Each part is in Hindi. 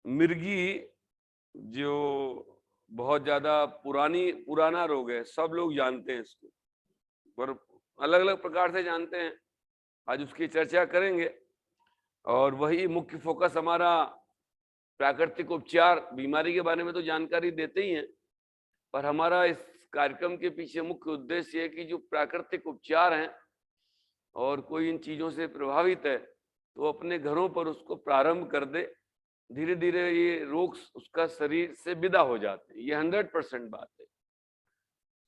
मिर्गी जो बहुत ज्यादा पुराना रोग है, सब लोग जानते हैं इसको, पर अलग अलग प्रकार से जानते हैं। आज उसकी चर्चा करेंगे और वही मुख्य फोकस हमारा प्राकृतिक उपचार। बीमारी के बारे में तो जानकारी देते ही हैं, पर हमारा इस कार्यक्रम के पीछे मुख्य उद्देश्य है कि जो प्राकृतिक उपचार हैं और कोई इन चीजों से प्रभावित है तो अपने घरों पर उसको प्रारंभ कर दे। धीरे धीरे ये रोग उसका शरीर से विदा हो जाते हैं। ये 100% बात है।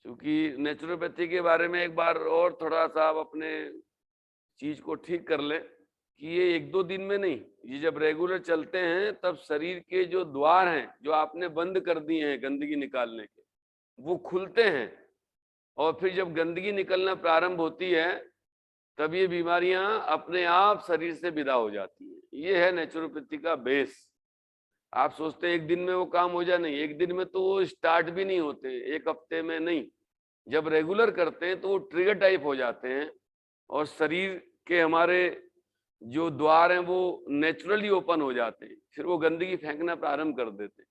क्योंकि नेचुरोपैथी के बारे में एक बार और थोड़ा सा आप अपने चीज को ठीक कर ले कि ये एक दो दिन में नहीं, ये जब रेगुलर चलते हैं तब शरीर के जो द्वार हैं जो आपने बंद कर दिए हैं गंदगी निकालने के, वो खुलते हैं और फिर जब गंदगी निकलना प्रारंभ होती है तब ये बीमारियां अपने आप शरीर से विदा हो जाती है। ये है नेचुरोपैथी का बेस। आप सोचते हैं एक दिन में वो काम हो जाए, नहीं, एक दिन में तो वो स्टार्ट भी नहीं होते, एक हफ्ते में नहीं। जब रेगुलर करते हैं तो वो ट्रिगर टाइप हो जाते हैं और शरीर के हमारे जो द्वार हैं वो नेचुरली ओपन हो जाते हैं। फिर वो गंदगी फेंकना प्रारंभ कर देते हैं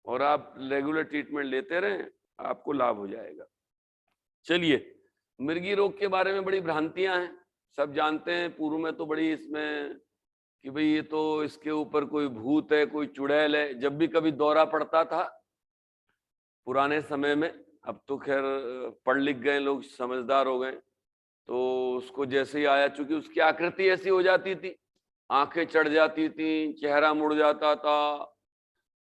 और आप रेगुलर ट्रीटमेंट लेते रहें, आपको लाभ हो जाएगा। चलिए, मिर्गी रोग के बारे में बड़ी भ्रांतियां हैं, सब जानते हैं। पूर्व में तो बड़ी इसमें कि भाई ये तो इसके ऊपर कोई भूत है, कोई चुड़ैल है। जब भी कभी दौरा पड़ता था पुराने समय में, अब तो खैर पढ़ लिख गए लोग, समझदार हो गए, तो उसको जैसे ही आया, चूंकि उसकी आकृति ऐसी हो जाती थी, आंखें चढ़ जाती थी, चेहरा मुड़ जाता था,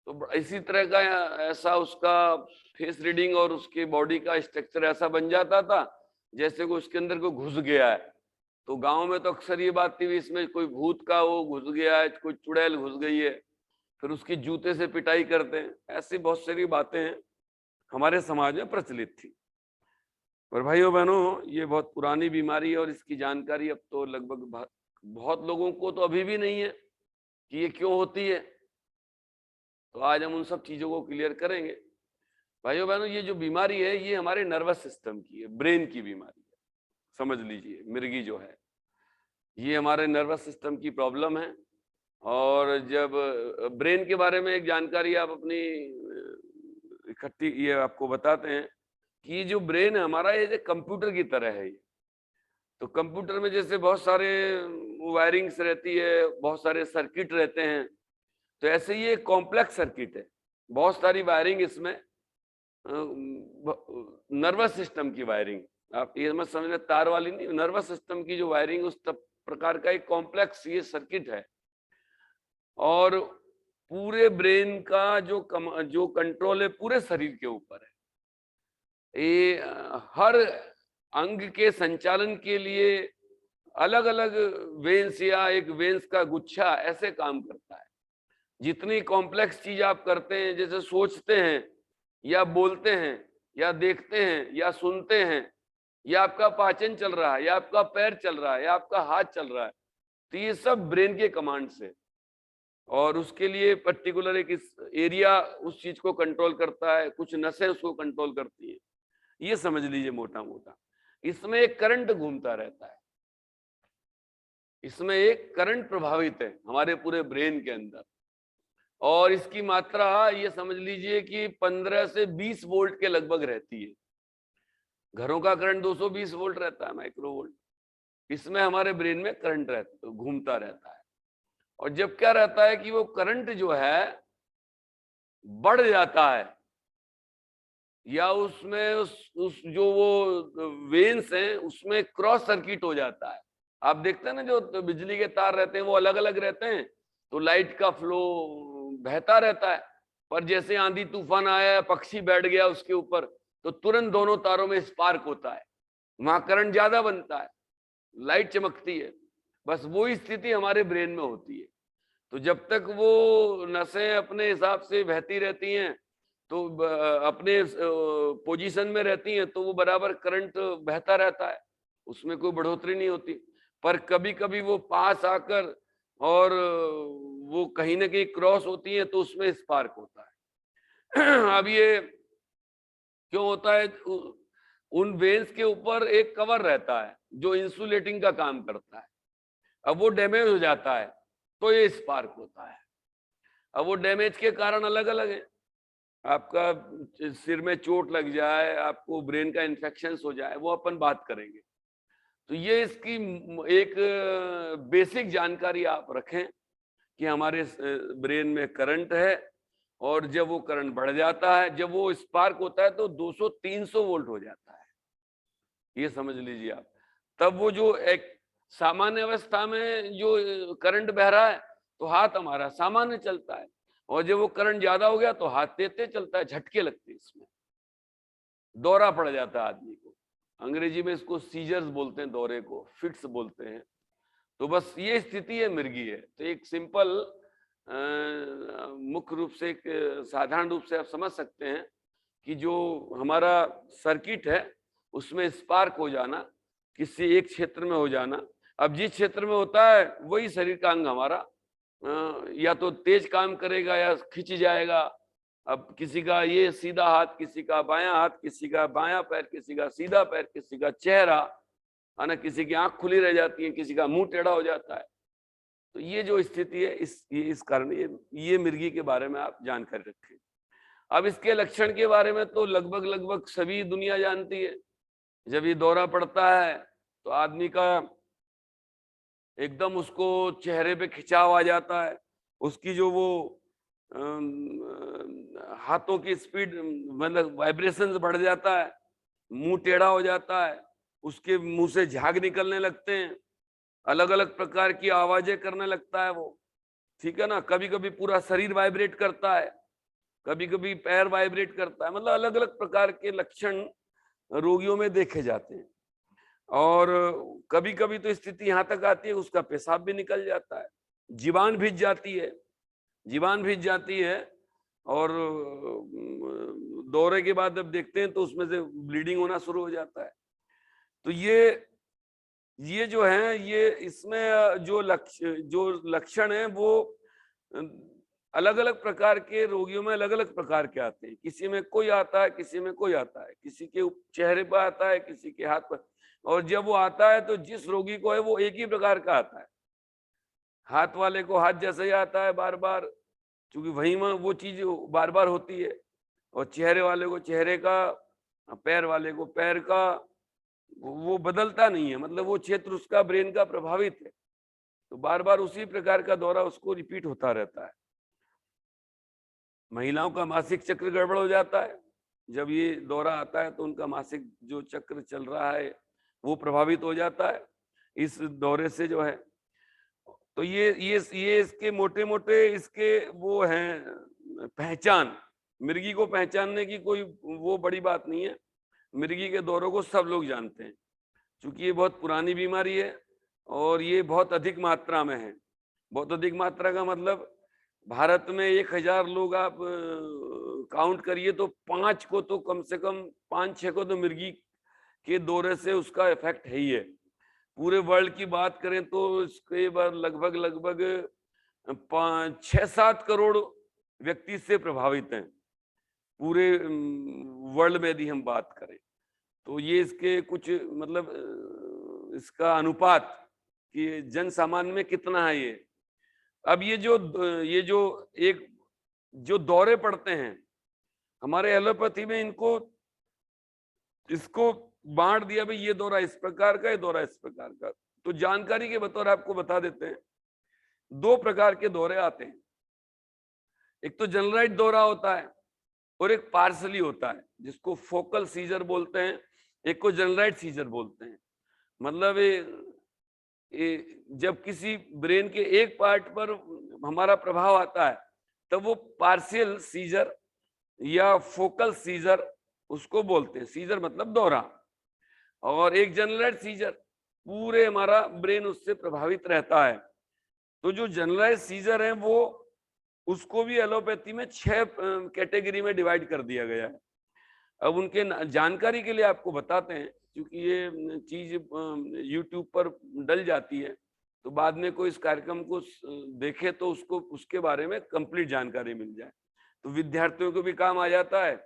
तो इसी तरह का ऐसा उसका फेस रीडिंग और उसके बॉडी का स्ट्रक्चर ऐसा बन जाता था जैसे को उसके अंदर कोई घुस गया है। तो गांव में तो अक्सर ये बात थी इसमें कोई भूत का वो घुस गया है, कोई चुड़ैल घुस गई है, फिर उसकी जूते से पिटाई करते हैं। ऐसी बहुत सारी बातें हैं हमारे समाज में प्रचलित थी। पर भाइयों बहनों, ये बहुत पुरानी बीमारी है और इसकी जानकारी अब तो लगभग बहुत लोगों को तो अभी भी नहीं है कि ये क्यों होती है। तो आज हम उन सब चीजों को क्लियर करेंगे। भाइयों बहनों, ये जो बीमारी है ये हमारे नर्वस सिस्टम की है, ब्रेन की बीमारी है। समझ लीजिए, मिर्गी जो है ये हमारे नर्वस सिस्टम की प्रॉब्लम है। और जब ब्रेन के बारे में एक जानकारी आप अपनी इकट्ठी ये आपको बताते हैं कि ये जो ब्रेन है हमारा, ये कंप्यूटर की तरह है। ये तो कंप्यूटर में जैसे बहुत सारे वायरिंग्स रहती है, बहुत सारे सर्किट रहते हैं, तो ऐसे ही एक कॉम्प्लेक्स सर्किट है, बहुत सारी वायरिंग इसमें, नर्वस सिस्टम की वायरिंग। आप ये मत समझ रहे तार वाली नहीं, नर्वस सिस्टम की जो वायरिंग उस प्रकार का एक कॉम्प्लेक्स ये सर्किट है। और पूरे ब्रेन का जो कंट्रोल है पूरे शरीर के ऊपर है। ये हर अंग के संचालन के लिए अलग अलग वेन्स या एक वेन्स का गुच्छा ऐसे काम करता है। जितनी कॉम्प्लेक्स चीज आप करते हैं, जैसे सोचते हैं या बोलते हैं या देखते हैं या सुनते हैं, या आपका पाचन चल रहा है, या आपका पैर चल रहा है, या आपका हाथ चल रहा है, तो ये सब ब्रेन के कमांड से। और उसके लिए पर्टिकुलर एक एरिया उस चीज को कंट्रोल करता है, कुछ नसें उसको कंट्रोल करती है। ये समझ लीजिए मोटा मोटा। इसमें एक करंट घूमता रहता है, इसमें एक करंट प्रभावित है हमारे पूरे ब्रेन के अंदर। और इसकी मात्रा ये समझ लीजिए कि 15 से 20 वोल्ट के लगभग रहती है। घरों का करंट 220 वोल्ट रहता है, माइक्रो वोल्ट। इसमें हमारे ब्रेन में करंट रहता, घूमता रहता है। और जब क्या रहता है कि वो करंट जो है बढ़ जाता है, या उसमें उस जो वो वेन्स हैं उसमें क्रॉस सर्किट हो जाता है। आप देखते हैं ना, जो बिजली के तार रहते हैं वो अलग अलग रहते हैं, तो लाइट का फ्लो बहता रहता है। पर जैसे आंधी तूफान आया, पक्षी बैठ गया उसके ऊपर, तो तुरंत दोनों तारों में स्पार्क होता है, वहां करंट ज्यादा बनता है, लाइट चमकती है। बस वही स्थिति हमारे ब्रेन में होती है। तो जब तक वो नसें अपने हिसाब से बहती रहती हैं, तो अपने पोजीशन में रहती हैं, तो वो बराबर करंट बहता रहता है, उसमें कोई बढ़ोतरी नहीं होती। पर कभी कभी वो पास आकर और वो कहीं ना कहीं क्रॉस होती है, तो उसमें स्पार्क होता है। अब ये क्यों होता है? उन वेन्स के ऊपर एक कवर रहता है जो इंसुलेटिंग का काम करता है। अब वो डैमेज हो जाता है तो ये स्पार्क होता है। अब वो डैमेज के कारण अलग अलग हैं। आपका सिर में चोट लग जाए, आपको ब्रेन का इन्फेक्शन हो जाए, वो अपन बात करेंगे। तो ये इसकी एक बेसिक जानकारी आप रखें कि हमारे ब्रेन में करंट है, और जब वो करंट बढ़ जाता है, जब वो स्पार्क होता है तो 200-300 वोल्ट हो जाता है, ये समझ लीजिए आप। तब वो जो एक सामान्य अवस्था में जो करंट बह रहा है तो हाथ हमारा सामान्य चलता है, और जब वो करंट ज्यादा हो गया तो हाथ तेज चलता है, झटके लगते हैं, इसमें दौरा पड़ जाता है आदमी को। अंग्रेजी में इसको सीजर्स बोलते हैं, दौरे को फिट्स बोलते हैं। तो बस ये स्थिति है मिर्गी है। तो एक सिंपल मुख्य रूप से, एक साधारण रूप से आप समझ सकते हैं कि जो हमारा सर्किट है उसमें स्पार्क हो जाना, किसी एक क्षेत्र में हो जाना। अब जिस क्षेत्र में होता है वही शरीर का अंग हमारा या तो तेज काम करेगा या खिंच जाएगा। अब किसी का ये सीधा हाथ, किसी का बायां हाथ, किसी का बायां पैर, किसी का सीधा पैर, किसी का चेहरा है ना, किसी की आंख खुली रह जाती है, किसी का मुंह टेढ़ा हो जाता है। तो ये जो स्थिति है इस कारण ये मिर्गी के बारे में आप जानकारी रखें। अब इसके लक्षण के बारे में तो लगभग सभी दुनिया जानती है। जब ये दौरा पड़ता है तो आदमी का एकदम उसको चेहरे पे खिंचाव आ जाता है, उसकी जो वो हाथों की स्पीड मतलब वाइब्रेशंस बढ़ जाता है, मुंह टेढ़ा हो जाता है, उसके मुंह से झाग निकलने लगते हैं, अलग अलग प्रकार की आवाजें करने लगता है वो, ठीक है ना। कभी कभी पूरा शरीर वाइब्रेट करता है, कभी कभी पैर वाइब्रेट करता है, मतलब अलग अलग प्रकार के लक्षण रोगियों में देखे जाते हैं। और कभी कभी तो स्थिति यहाँ तक आती है उसका पेशाब भी निकल जाता है, जीवान भीज जाती है, जीवान भीज जाती है। और दौरे के बाद जब देखते हैं तो उसमें से ब्लीडिंग होना शुरू हो जाता है। तो ये जो है, ये इसमें जो लक्षण है वो अलग अलग प्रकार के रोगियों में अलग अलग प्रकार के आते हैं। किसी में कोई आता है, किसी में कोई आता है, किसी के चेहरे पर आता है, किसी के हाथ पर। और जब वो आता है तो जिस रोगी को है वो एक ही प्रकार का आता है। हाथ वाले को हाथ जैसा ही आता है बार बार, क्योंकि वहीं में वो चीज बार बार होती है। और चेहरे वाले को चेहरे का, पैर वाले को पैर का, वो बदलता नहीं है, मतलब वो क्षेत्र उसका ब्रेन का प्रभावित है, तो बार बार उसी प्रकार का दौरा उसको रिपीट होता रहता है। महिलाओं का मासिक चक्र गड़बड़ हो जाता है, जब ये दौरा आता है तो उनका मासिक जो चक्र चल रहा है वो प्रभावित हो जाता है इस दौरे से जो है। तो ये इसके मोटे मोटे इसके वो हैं पहचान। मिर्गी को पहचानने की कोई वो बड़ी बात नहीं है, मिर्गी के दौरों को सब लोग जानते हैं, क्योंकि ये बहुत पुरानी बीमारी है और ये बहुत अधिक मात्रा में है। बहुत अधिक मात्रा का मतलब भारत में 1000 लोग आप काउंट करिए तो 5 को तो कम से कम 5-6 को तो मिर्गी के दौरे से उसका इफेक्ट है ही है। पूरे वर्ल्ड की बात करें तो इसके बाद लगभग 6-7 करोड़ व्यक्ति से प्रभावित हैं पूरे वर्ल्ड में यदि हम बात करें। तो ये इसके कुछ मतलब इसका अनुपात कि जन सामान्य में कितना है ये। अब ये जो एक जो दौरे पड़ते हैं हमारे एलोपैथी में, इसको बांट दिया भाई, ये दौरा इस प्रकार का, ये दौरा इस प्रकार का। तो जानकारी के बतौर आपको बता देते हैं, 2 प्रकार के दौरे आते हैं। एक तो जनरलाइज दौरा होता है और एक पार्सली होता है, जिसको फोकल सीजर बोलते हैं, एक को जनरलाइज सीजर बोलते हैं। मतलब जब किसी ब्रेन के एक पार्ट पर हमारा प्रभाव आता है तब वो पार्शियल सीजर या फोकल सीजर उसको बोलते हैं। सीजर मतलब दौरा, और एक जनरलाइज सीजर, पूरे हमारा ब्रेन उससे प्रभावित रहता है। तो जो जनरलाइज सीजर है वो, उसको भी एलोपैथी में 6 कैटेगरी में डिवाइड कर दिया गया है। अब उनके जानकारी के लिए आपको बताते हैं, क्योंकि ये चीज YouTube पर डल जाती है, तो बाद में कोई इस कार्यक्रम को देखे तो उसको उसके बारे में कंप्लीट जानकारी मिल जाए, तो विद्यार्थियों को भी काम आ जाता है,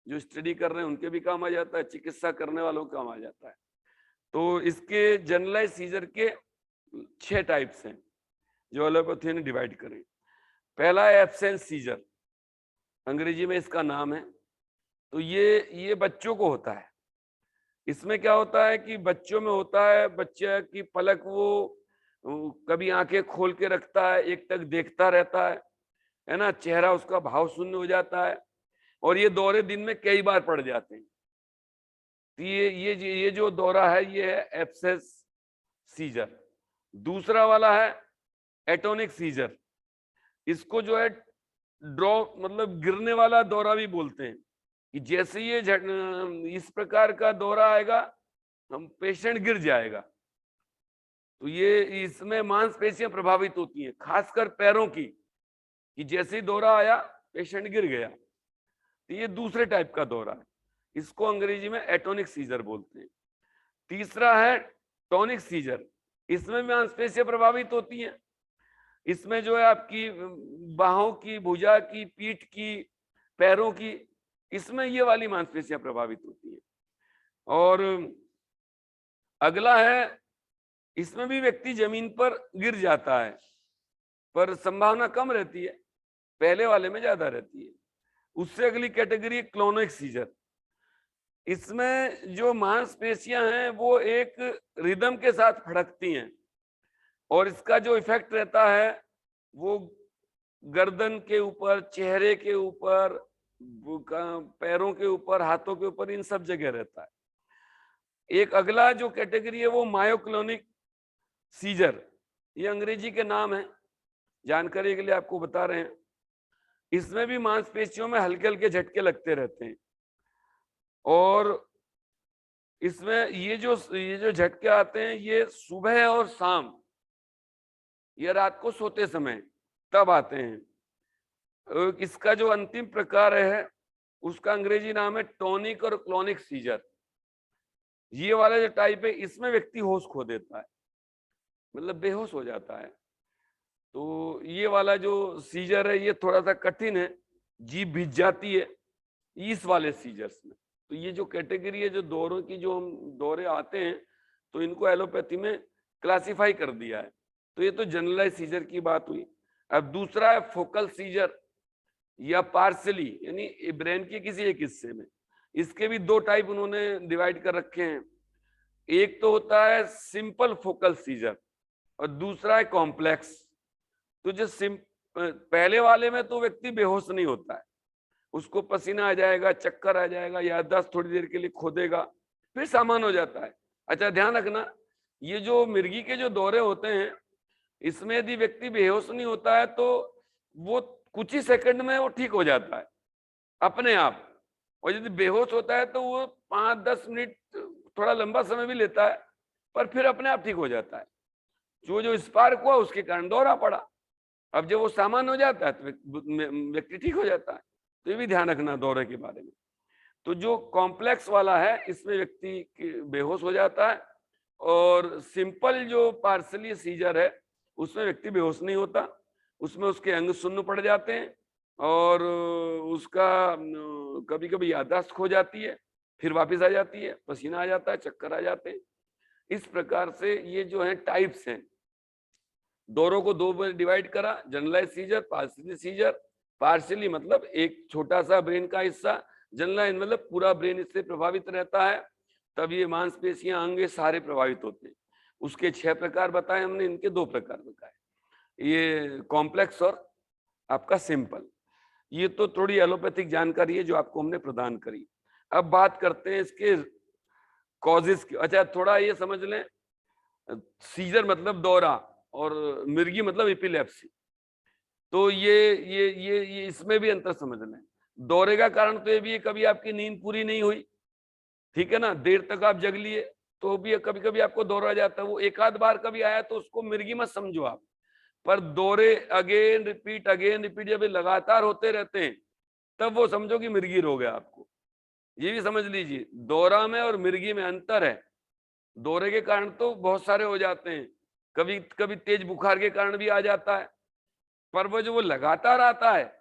जो स्टडी कर रहे हैं उनके भी काम आ जाता है, चिकित्सा करने वालों को काम आ जाता है। तो इसके जनरलाइज सीजर के 6 टाइप्स हैं जो एलोपैथी ने डिवाइड करे। पहला है एब्सेंस सीजर, अंग्रेजी में इसका नाम है। तो ये बच्चों को होता है। इसमें क्या होता है कि बच्चों में होता है, बच्चे की पलक वो कभी आंखें खोल के रखता है, एक टक देखता रहता है ना, चेहरा उसका भाव शून्य हो जाता है, और ये दौरे दिन में कई बार पड़ जाते हैं। तो ये जो दौरा है ये है एब्सेंस सीजर। दूसरा वाला है एटोनिक सीजर। इसको जो है ड्रॉ मतलब गिरने वाला दौरा भी बोलते हैं, कि जैसे ये इस प्रकार का दौरा आएगा हम पेशेंट गिर जाएगा। तो ये इसमें मांसपेशियां प्रभावित होती हैं, खासकर पैरों की, कि जैसे ही दौरा आया पेशेंट गिर गया। तो ये दूसरे टाइप का दौरा है, इसको अंग्रेजी में एटोनिक सीजर बोलते हैं। तीसरा है टॉनिक सीजर। इसमें मांसपेशियां प्रभावित होती हैं। इसमें जो है आपकी बाहों की, भुजा की, पीठ की, पैरों की, इसमें ये वाली मांसपेशियां प्रभावित होती हैं। और अगला है, इसमें भी व्यक्ति जमीन पर गिर जाता है, पर संभावना कम रहती है, पहले वाले में ज्यादा रहती है। उससे अगली कैटेगरी है क्लोनिक सीजर। इसमें जो मांसपेशियां हैं वो एक रिदम के साथ फड़कती हैं, और इसका जो इफेक्ट रहता है वो गर्दन के ऊपर, चेहरे के ऊपर, पैरों के ऊपर, हाथों के ऊपर, इन सब जगह रहता है। एक अगला जो कैटेगरी है वो मायोक्लोनिक सीजर, ये अंग्रेजी के नाम है, जानकारी के लिए आपको बता रहे हैं। इसमें भी मांसपेशियों में हल्के हल्के झटके लगते रहते हैं, और इसमें ये जो झटके आते हैं ये सुबह और शाम, ये रात को सोते समय तब आते हैं। इसका जो अंतिम प्रकार है उसका अंग्रेजी नाम है टॉनिक और क्लोनिक सीजर। ये वाला जो टाइप है इसमें व्यक्ति होश खो देता है, मतलब बेहोश हो जाता है। तो ये वाला जो सीजर है ये थोड़ा सा कठिन है, जीभ भीग जाती है इस वाले सीजर्स में। तो ये जो कैटेगरी है, जो दौरों की, जो हम दौरे आते हैं तो इनको एलोपैथी में क्लासिफाई कर दिया है। तो ये तो जनरलाइज सीजर की बात हुई। अब दूसरा है फोकल सीजर या पार्सली, यानी ब्रेन के किसी एक हिस्से में। इसके भी दो टाइप उन्होंने डिवाइड कर रखे हैं। एक तो होता है सिंपल फोकल सीजर और दूसरा है कॉम्प्लेक्स। तो जो पहले वाले में तो व्यक्ति बेहोश नहीं होता है, उसको पसीना आ जाएगा, चक्कर आ जाएगा, याददाश्त थोड़ी देर के लिए खो देगा, फिर सामान हो जाता है। अच्छा ध्यान रखना, ये जो मिर्गी के जो दौरे होते हैं इसमें यदि व्यक्ति बेहोश नहीं होता है तो वो कुछ ही सेकंड में वो ठीक हो जाता है अपने आप, और यदि बेहोश होता है तो वो 5-10 मिनट, थोड़ा लंबा समय भी लेता है, पर फिर अपने आप ठीक हो जाता है। जो स्पार्क हुआ उसके कारण दौरा पड़ा, अब जब वो सामान हो जाता है तो व्यक्ति ठीक हो जाता है। तो ये भी ध्यान रखना दौरे के बारे में। तो जो कॉम्प्लेक्स वाला है इसमें व्यक्ति बेहोश हो जाता है, और सिंपल जो पार्सली सीजर है उसमें व्यक्ति बेहोश नहीं होता, उसमें उसके अंग सुन्न पड़ जाते हैं, और उसका कभी कभी याददाश्त खो जाती है, फिर वापस आ जाती है, पसीना आ जाता है, चक्कर आ जाते हैं। इस प्रकार से ये जो है टाइप्स हैं। दौरों को दो में डिवाइड करा, generalize seizure, partial seizure. Partial मतलब एक छोटा सा ब्रेन का हिस्सा, जनरलाइज मतलब पूरा ब्रेन इससे प्रभावित रहता है, तब ये मांसपेशियां, अंग सारे प्रभावित होते हैं। उसके 6 प्रकार बताए हमने, इनके 2 प्रकार बताए, ये कॉम्प्लेक्स और आपका सिंपल। ये तो थोड़ी एलोपैथिक जानकारी है जो आपको हमने प्रदान करी। अब बात करते हैं इसके कॉजेस की। अच्छा थोड़ा ये समझ लें, सीजर मतलब दौरा और मिर्गी मतलब एपिलेप्सी, तो ये इसमें भी अंतर समझ लें। दौरे का कारण तो ये भी है कभी आपकी नींद पूरी नहीं हुई, ठीक है ना, देर तक आप जग लिए तो भी कभी कभी आपको दौरा जाता है। वो एक आध बार कभी आया तो उसको मिर्गी मत समझो आप, पर दौरे अगेन रिपीट जब लगातार होते रहते हैं तब वो समझो कि मिर्गी रोग है आपको। ये भी समझ लीजिए दौरा में और मिर्गी में अंतर है। दौरे के कारण तो बहुत सारे हो जाते हैं, कभी कभी तेज बुखार के कारण भी आ जाता है, पर वो जो वो लगातार आता है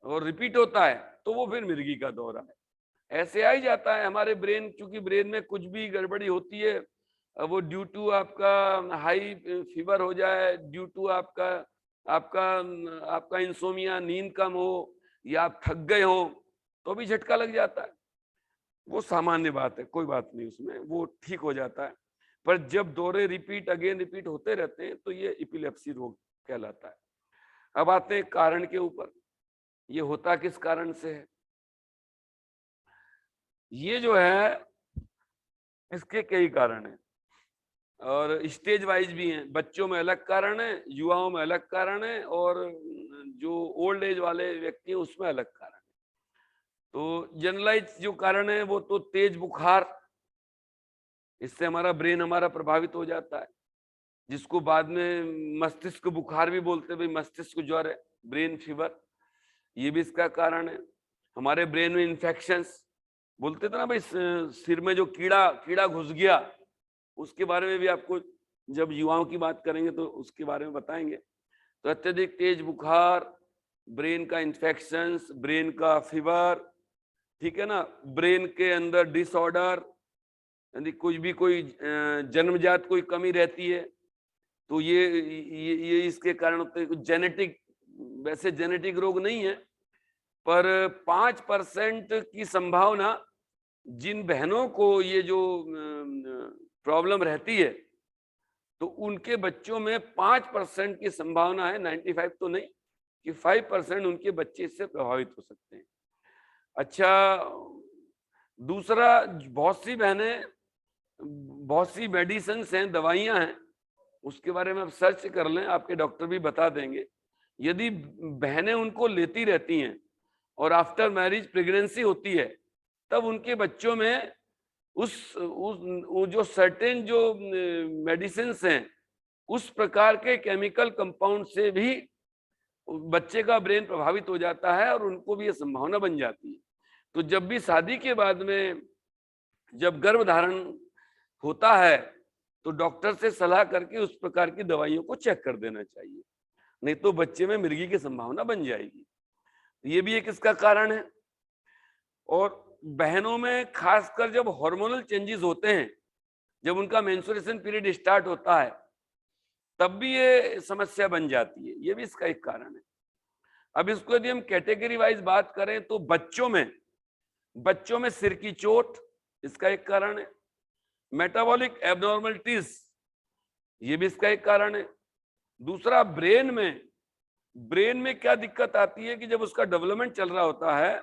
और रिपीट होता है तो वो फिर मिर्गी का दौरा है। ऐसे आ ही जाता है हमारे ब्रेन, क्योंकि ब्रेन में कुछ भी गड़बड़ी होती है, वो ड्यू टू आपका हाई फीवर हो जाए, ड्यू टू आपका आपका आपका इंसोमिया, नींद कम हो या आप थक गए हो तो भी झटका लग जाता है। वो सामान्य बात है, कोई बात नहीं उसमें, वो ठीक हो जाता है। पर जब दौरे रिपीट अगेन रिपीट होते रहते हैं तो ये एपिलेप्सी रोग कहलाता है। अब आते हैं कारण के ऊपर, ये होता किस कारण से है। ये जो है इसके कई कारण हैं और स्टेज वाइज भी हैं। बच्चों में अलग कारण है, युवाओं में अलग कारण है और जो ओल्ड एज वाले व्यक्ति हैं उसमें अलग कारण है। तो जनरलाइज जो कारण है वो तो तेज बुखार, इससे हमारा ब्रेन हमारा प्रभावित हो जाता है, जिसको बाद में मस्तिष्क बुखार भी बोलते हैं। भाई मस्तिष्क ज्वर है, ब्रेन फीवर, ये भी इसका कारण है। हमारे ब्रेन में इन्फेक्शंस बोलते थे ना भाई, सिर में जो कीड़ा कीड़ा घुस गया, उसके बारे में भी आपको जब युवाओं की बात करेंगे तो उसके बारे में बताएंगे। तो अत्यधिक तेज बुखार, ब्रेन का इन्फेक्शंस, ब्रेन का फीवर, ठीक है ना, ब्रेन के अंदर डिसऑर्डर, यदि कुछ भी कोई जन्मजात कोई कमी रहती है तो ये इसके कारण होते हैं। जेनेटिक, वैसे जेनेटिक रोग नहीं है, पर 5% की संभावना जिन बहनों को ये जो प्रॉब्लम रहती है तो उनके बच्चों में 5% की संभावना है, 95 तो नहीं, कि 5% उनके बच्चे इससे प्रभावित हो सकते हैं। अच्छा, दूसरा, बहुत सी बहनें, बहुत सी मेडिसिन हैं, दवाइयां हैं, उसके बारे में आप सर्च कर लें, आपके डॉक्टर भी बता देंगे। यदि बहनें उनको लेती रहती हैं और आफ्टर मैरिज प्रेगनेंसी होती है, तब उनके बच्चों में वो जो सर्टेन जो मेडिसिन हैं, उस प्रकार के केमिकल कंपाउंड से भी बच्चे का ब्रेन प्रभावित हो जाता है और उनको भी ये संभावना बन जाती है। तो जब भी शादी के बाद में जब गर्भधारण होता है तो डॉक्टर से सलाह करके उस प्रकार की दवाइयों को चेक कर देना चाहिए, नहीं तो बच्चे में मिर्गी की संभावना बन जाएगी। ये भी एक इसका कारण है। और बहनों में खासकर जब हार्मोनल चेंजेस होते हैं, जब उनका मेंस्ट्रुएशन पीरियड स्टार्ट होता है, तब भी ये समस्या बन जाती है। ये भी इसका एक कारण है। अब इसको यदि हम कैटेगरी वाइज बात करें तो बच्चों में सिर की चोट इसका एक कारण है। मेटाबॉलिक एबनॉर्मलिटीज, ये भी इसका एक कारण है। दूसरा, ब्रेन में क्या दिक्कत आती है कि जब उसका डेवलपमेंट चल रहा होता है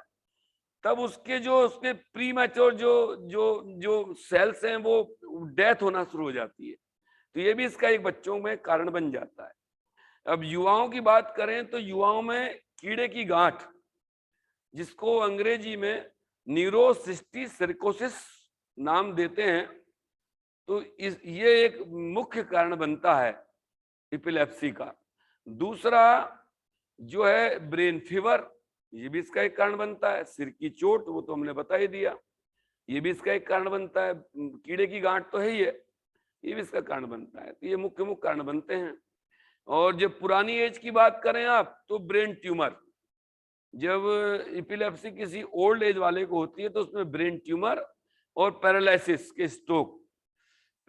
तब उसके प्री मैच्योर जो जो जो सेल्स हैं वो डेथ होना शुरू हो जाती है। तो ये भी इसका एक बच्चों में कारण बन जाता है। अब युवाओं की बात करें तो युवाओं में कीड़े की गांठ, जिसको अंग्रेजी में न्यूरोसिस्टिक सिरकोसिस नाम देते हैं, तो ये एक मुख्य कारण बनता है एपिलेप्सी का। दूसरा जो है ब्रेन फीवर, ये भी इसका एक कारण बनता है। सिर की चोट, वो तो हमने बता ही दिया, ये भी इसका एक कारण बनता है। कीड़े की गांठ तो है ही है, ये भी इसका कारण बनता है। तो ये मुख्य कारण बनते हैं। और जब पुरानी एज की बात करें आप, तो ब्रेन ट्यूमर, जब एपिलेप्सी किसी ओल्ड एज वाले को होती है तो उसमें ब्रेन ट्यूमर और पैरालिसिस के स्ट्रोक,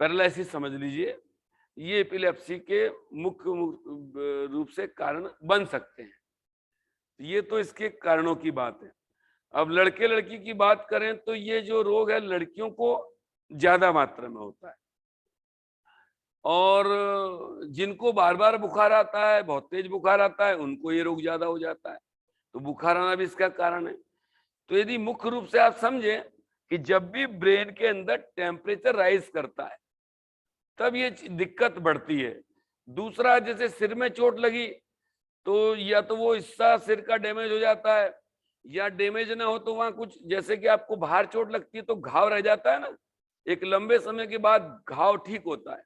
पैरालिसिस समझ लीजिए, ये एपिलेप्सी के मुख्य रूप से कारण बन सकते हैं। ये तो इसके कारणों की बात है। अब लड़के लड़की की बात करें तो ये जो रोग है लड़कियों को ज्यादा मात्रा में होता है, और जिनको बार बार बुखार आता है, बहुत तेज बुखार आता है, उनको ये रोग ज्यादा हो जाता है। तो बुखार आना भी इसका कारण है। तो यदि मुख्य रूप से आप समझें कि जब भी ब्रेन के अंदर टेम्परेचर राइज करता है तब ये दिक्कत बढ़ती है। दूसरा, जैसे सिर में चोट लगी तो या तो वो हिस्सा सिर का डैमेज हो जाता है, या डैमेज ना हो तो वहां कुछ, जैसे कि आपको बाहर चोट लगती है तो घाव रह जाता है ना, एक लंबे समय के बाद घाव ठीक होता है।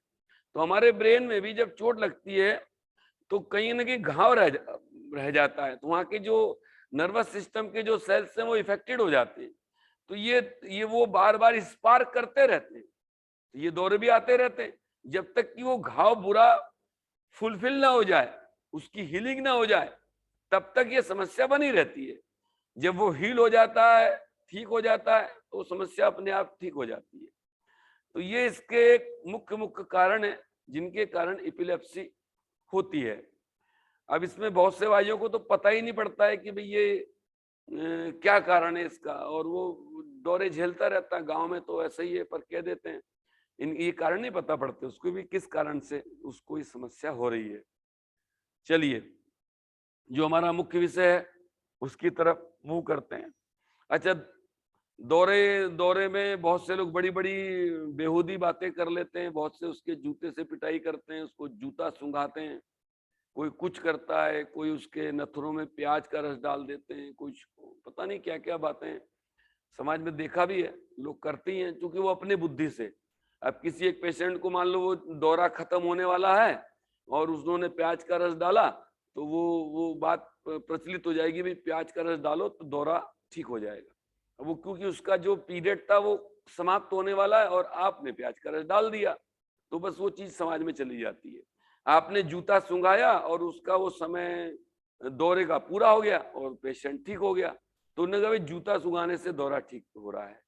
तो हमारे ब्रेन में भी जब चोट लगती है तो कहीं ना कहीं घाव रह जाता है, तो वहां के जो नर्वस सिस्टम के जो सेल्स हैं वो इफेक्टेड हो जाते हैं। तो ये वो बार बार स्पार्क करते रहते हैं, तो ये दौरे भी आते रहते हैं जब तक कि वो घाव पूरा फुलफिल ना हो जाए, उसकी हीलिंग ना हो जाए, तब तक ये समस्या बनी रहती है। जब वो हील हो जाता है, ठीक हो जाता है, तो समस्या अपने आप ठीक हो जाती है। तो ये इसके मुख्य कारण है जिनके कारण एपिलेप्सी होती है। अब इसमें बहुत से भाइयों को तो पता ही नहीं पड़ता है कि भाई ये क्या कारण है इसका, और वो दौरे झेलता रहता है। गांव में तो ऐसा ही है, पर कह देते हैं इन ये कारण नहीं पता पड़ते उसको भी किस कारण से उसको ये समस्या हो रही है। चलिए, जो हमारा मुख्य विषय है उसकी तरफ मूव करते हैं। अच्छा, दौरे दौरे में बहुत से लोग बड़ी बड़ी बेहूदी बातें कर लेते हैं, बहुत से उसके जूते से पिटाई करते हैं, उसको जूता सूंघाते हैं, कोई कुछ करता है, कोई उसके नथुनों में प्याज का रस डाल देते हैं, कुछ पता नहीं क्या क्या बातें समाज में देखा भी है, लोग करते ही हैं, क्योंकि वो अपने बुद्धि से। अब किसी एक पेशेंट को मान लो वो दौरा खत्म होने वाला है और उन्होंने प्याज का रस डाला, तो वो बात प्रचलित हो जाएगी, भाई प्याज का रस डालो तो दौरा ठीक हो जाएगा। वो क्योंकि उसका जो पीरियड था वो समाप्त होने वाला है और आपने प्याज का रस डाल दिया, तो बस वो चीज समाज में चली जाती है। आपने जूता सूंघाया और उसका वो समय दौरे का पूरा हो गया और पेशेंट ठीक हो गया, तो उन्होंने कहा भाई जूता सूंघाने से दौरा ठीक हो रहा है।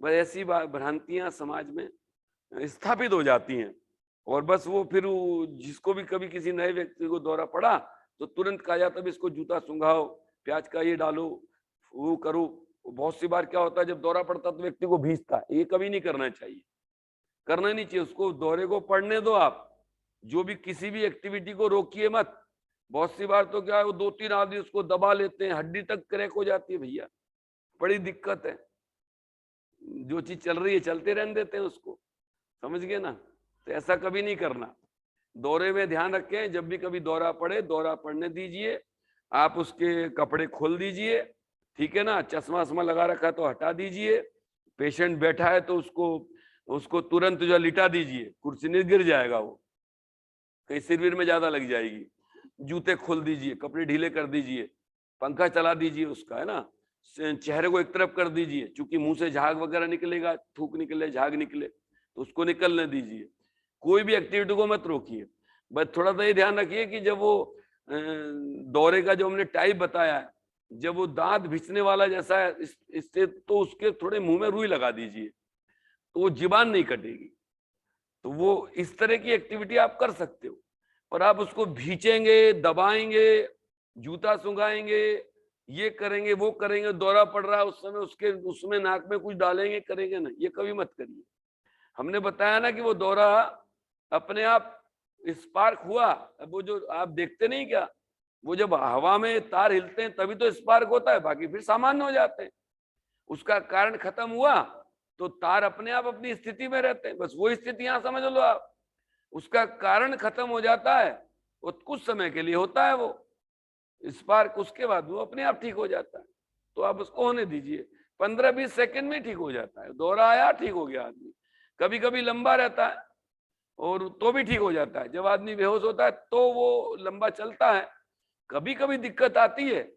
बस ऐसी भ्रांतियां समाज में स्थापित हो जाती हैं, और बस वो फिर जिसको भी कभी किसी नए व्यक्ति को दौरा पड़ा तो तुरंत कहा जाता है इसको जूता सूंघाओ, प्याज का ये डालो, वो करो। बहुत सी बार क्या होता है, जब दौरा पड़ता तो व्यक्ति को भीजता है, ये कभी नहीं करना चाहिए, करना नहीं चाहिए। उसको दौरे को पड़ने दो आप, जो भी किसी भी एक्टिविटी को रोकिए मत। बहुत सी बार तो क्या है, वो 2-3 आदमी उसको दबा लेते हैं, हड्डी तक क्रैक हो जाती है भैया, बड़ी दिक्कत है। जो चीज चल रही है चलते रहने देते हैं उसको, समझ गए ना। तो ऐसा कभी नहीं करना। दौरे में ध्यान रखें, जब भी कभी दौरा पड़े, दौरा पड़ने दीजिए, आप उसके कपड़े खोल दीजिए, ठीक है ना। चश्मा वश्मा लगा रखा है तो हटा दीजिए, पेशेंट बैठा है तो उसको उसको तुरंत जो लिटा दीजिए, कुर्सी नहीं गिर जाएगा, वो कहीं सिर विर में ज्यादा लग जाएगी। जूते खोल दीजिए, कपड़े ढीले कर दीजिए, पंखा चला दीजिए उसका, है ना। चेहरे को एक तरफ कर दीजिए, क्योंकि मुंह से झाग वगैरह निकलेगा, थूक निकले, झाग निकले, तो उसको निकलने दीजिए। कोई भी एक्टिविटी को मत रोकिए। बस थोड़ा सा ये ध्यान रखिए कि जब वो दौरे का जो हमने टाइप बताया है, जब वो दांत भिचने वाला जैसा है इससे, तो उसके थोड़े मुंह में रुई लगा दीजिए, तो वो जीवान नहीं कटेगी। तो वो इस तरह की एक्टिविटी आप कर सकते हो, पर आप उसको भींचेंगे, दबाएंगे, जूता सूंघाएंगे, ये करेंगे वो करेंगे, दौरा पड़ रहा है उस समय उसके उसमें नाक में कुछ डालेंगे, करेंगे ना, ये कभी मत करिए। हमने बताया ना कि वो दौरा अपने आप स्पार्क हुआ। अब वो जो आप देखते नहीं क्या, वो जब हवा में तार हिलते हैं तभी तो स्पार्क होता है, बाकी फिर सामान्य हो जाते हैं। उसका कारण खत्म हुआ तो तार अपने आप अपनी स्थिति में रहते हैं, बस वो स्थिति यहां समझ लो आप। उसका कारण खत्म हो जाता है, वो कुछ समय के लिए होता है वो स्पार्क, उसके बाद वो अपने आप ठीक हो जाता है। तो आप उसको होने दीजिए, 15-20 सेकंड में ठीक हो जाता है। दौरा आया, ठीक हो गया आदमी। कभी कभी लंबा रहता है और तो भी ठीक हो जाता है। जब आदमी बेहोश होता है तो वो लंबा चलता है। कभी कभी दिक्कत आती है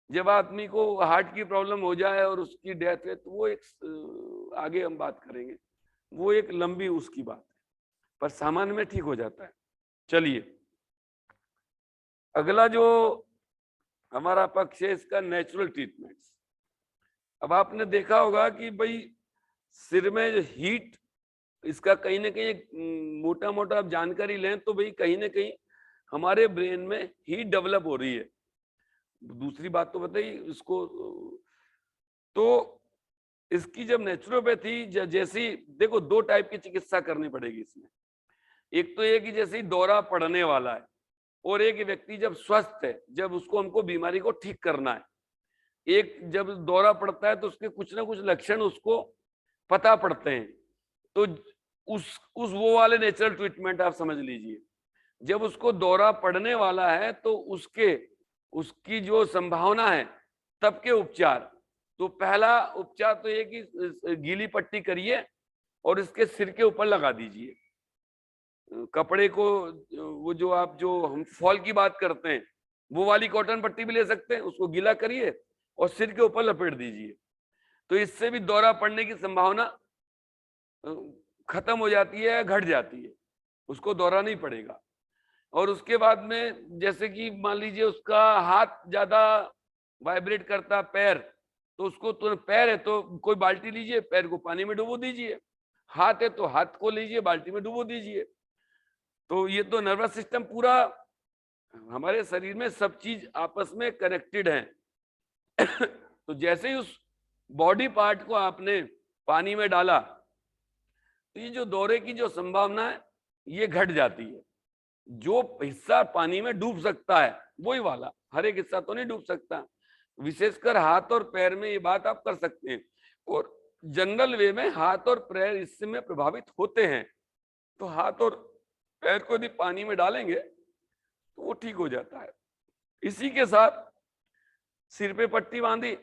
जब आदमी को हार्ट की प्रॉब्लम हो जाए और उसकी डेथ है, तो वो एक आगे हम बात करेंगे, वो एक लंबी उसकी बात है, पर सामान्य में ठीक हो जाता है। चलिए, अगला जो हमारा पक्ष है इसका नेचुरल ट्रीटमेंट्स। अब आपने देखा होगा कि भाई सिर में जो हीट, इसका कहीं ना कहीं मोटा मोटा आप जानकारी लें तो भाई कहीं ना कहीं हमारे ब्रेन में हीट डेवलप हो रही है। दूसरी बात तो बताइए इसको, तो इसकी जब नेचुरोपैथी जैसी, देखो 2 टाइप की चिकित्सा करनी पड़ेगी इसमें। एक तो ये कि जैसे ही दौरा पड़ने वाला है, और एक व्यक्ति जब स्वस्थ है, जब उसको हमको बीमारी को ठीक करना है। एक जब दौरा पड़ता है तो उसके कुछ ना कुछ लक्षण उसको पता पड़ते हैं, तो उस वो वाले नेचुरल ट्रीटमेंट आप समझ लीजिए। जब उसको दौरा पड़ने वाला है तो उसकी जो संभावना है तब के उपचार, तो पहला उपचार तो ये कि गीली पट्टी करिए और इसके सिर के ऊपर लगा दीजिए कपड़े को। वो जो आप जो हम फॉल की बात करते हैं, वो वाली कॉटन पट्टी भी ले सकते हैं, उसको गीला करिए और सिर के ऊपर लपेट दीजिए। तो इससे भी दौरा पड़ने की संभावना खत्म हो जाती है, घट जाती है, उसको दौरा नहीं पड़ेगा। और उसके बाद में जैसे कि मान लीजिए उसका हाथ ज्यादा वाइब्रेट करता, पैर, तो उसको तुरंत, पैर है तो कोई बाल्टी लीजिए, पैर को पानी में डुबो दीजिए, हाथ है तो हाथ को लीजिए, बाल्टी में डुबो दीजिए। तो ये तो नर्वस सिस्टम पूरा हमारे शरीर में सब चीज आपस में कनेक्टेड है। तो जैसे ही उस बॉडी पार्ट को आपने पानी में डाला तो ये जो दौरे की जो संभावना है ये घट जाती है। जो हिस्सा पानी में डूब सकता है वही वाला, हर एक हिस्सा तो नहीं डूब सकता। विशेषकर हाथ और पैर में ये बात आप कर सकते हैं, और जनरल वे में हाथ और पैर इससे प्रभावित होते हैं। तो हाथ और पैर को यदि पानी में डालेंगे तो वो ठीक हो जाता है। इसी के साथ सिर पे पट्टी बांधी।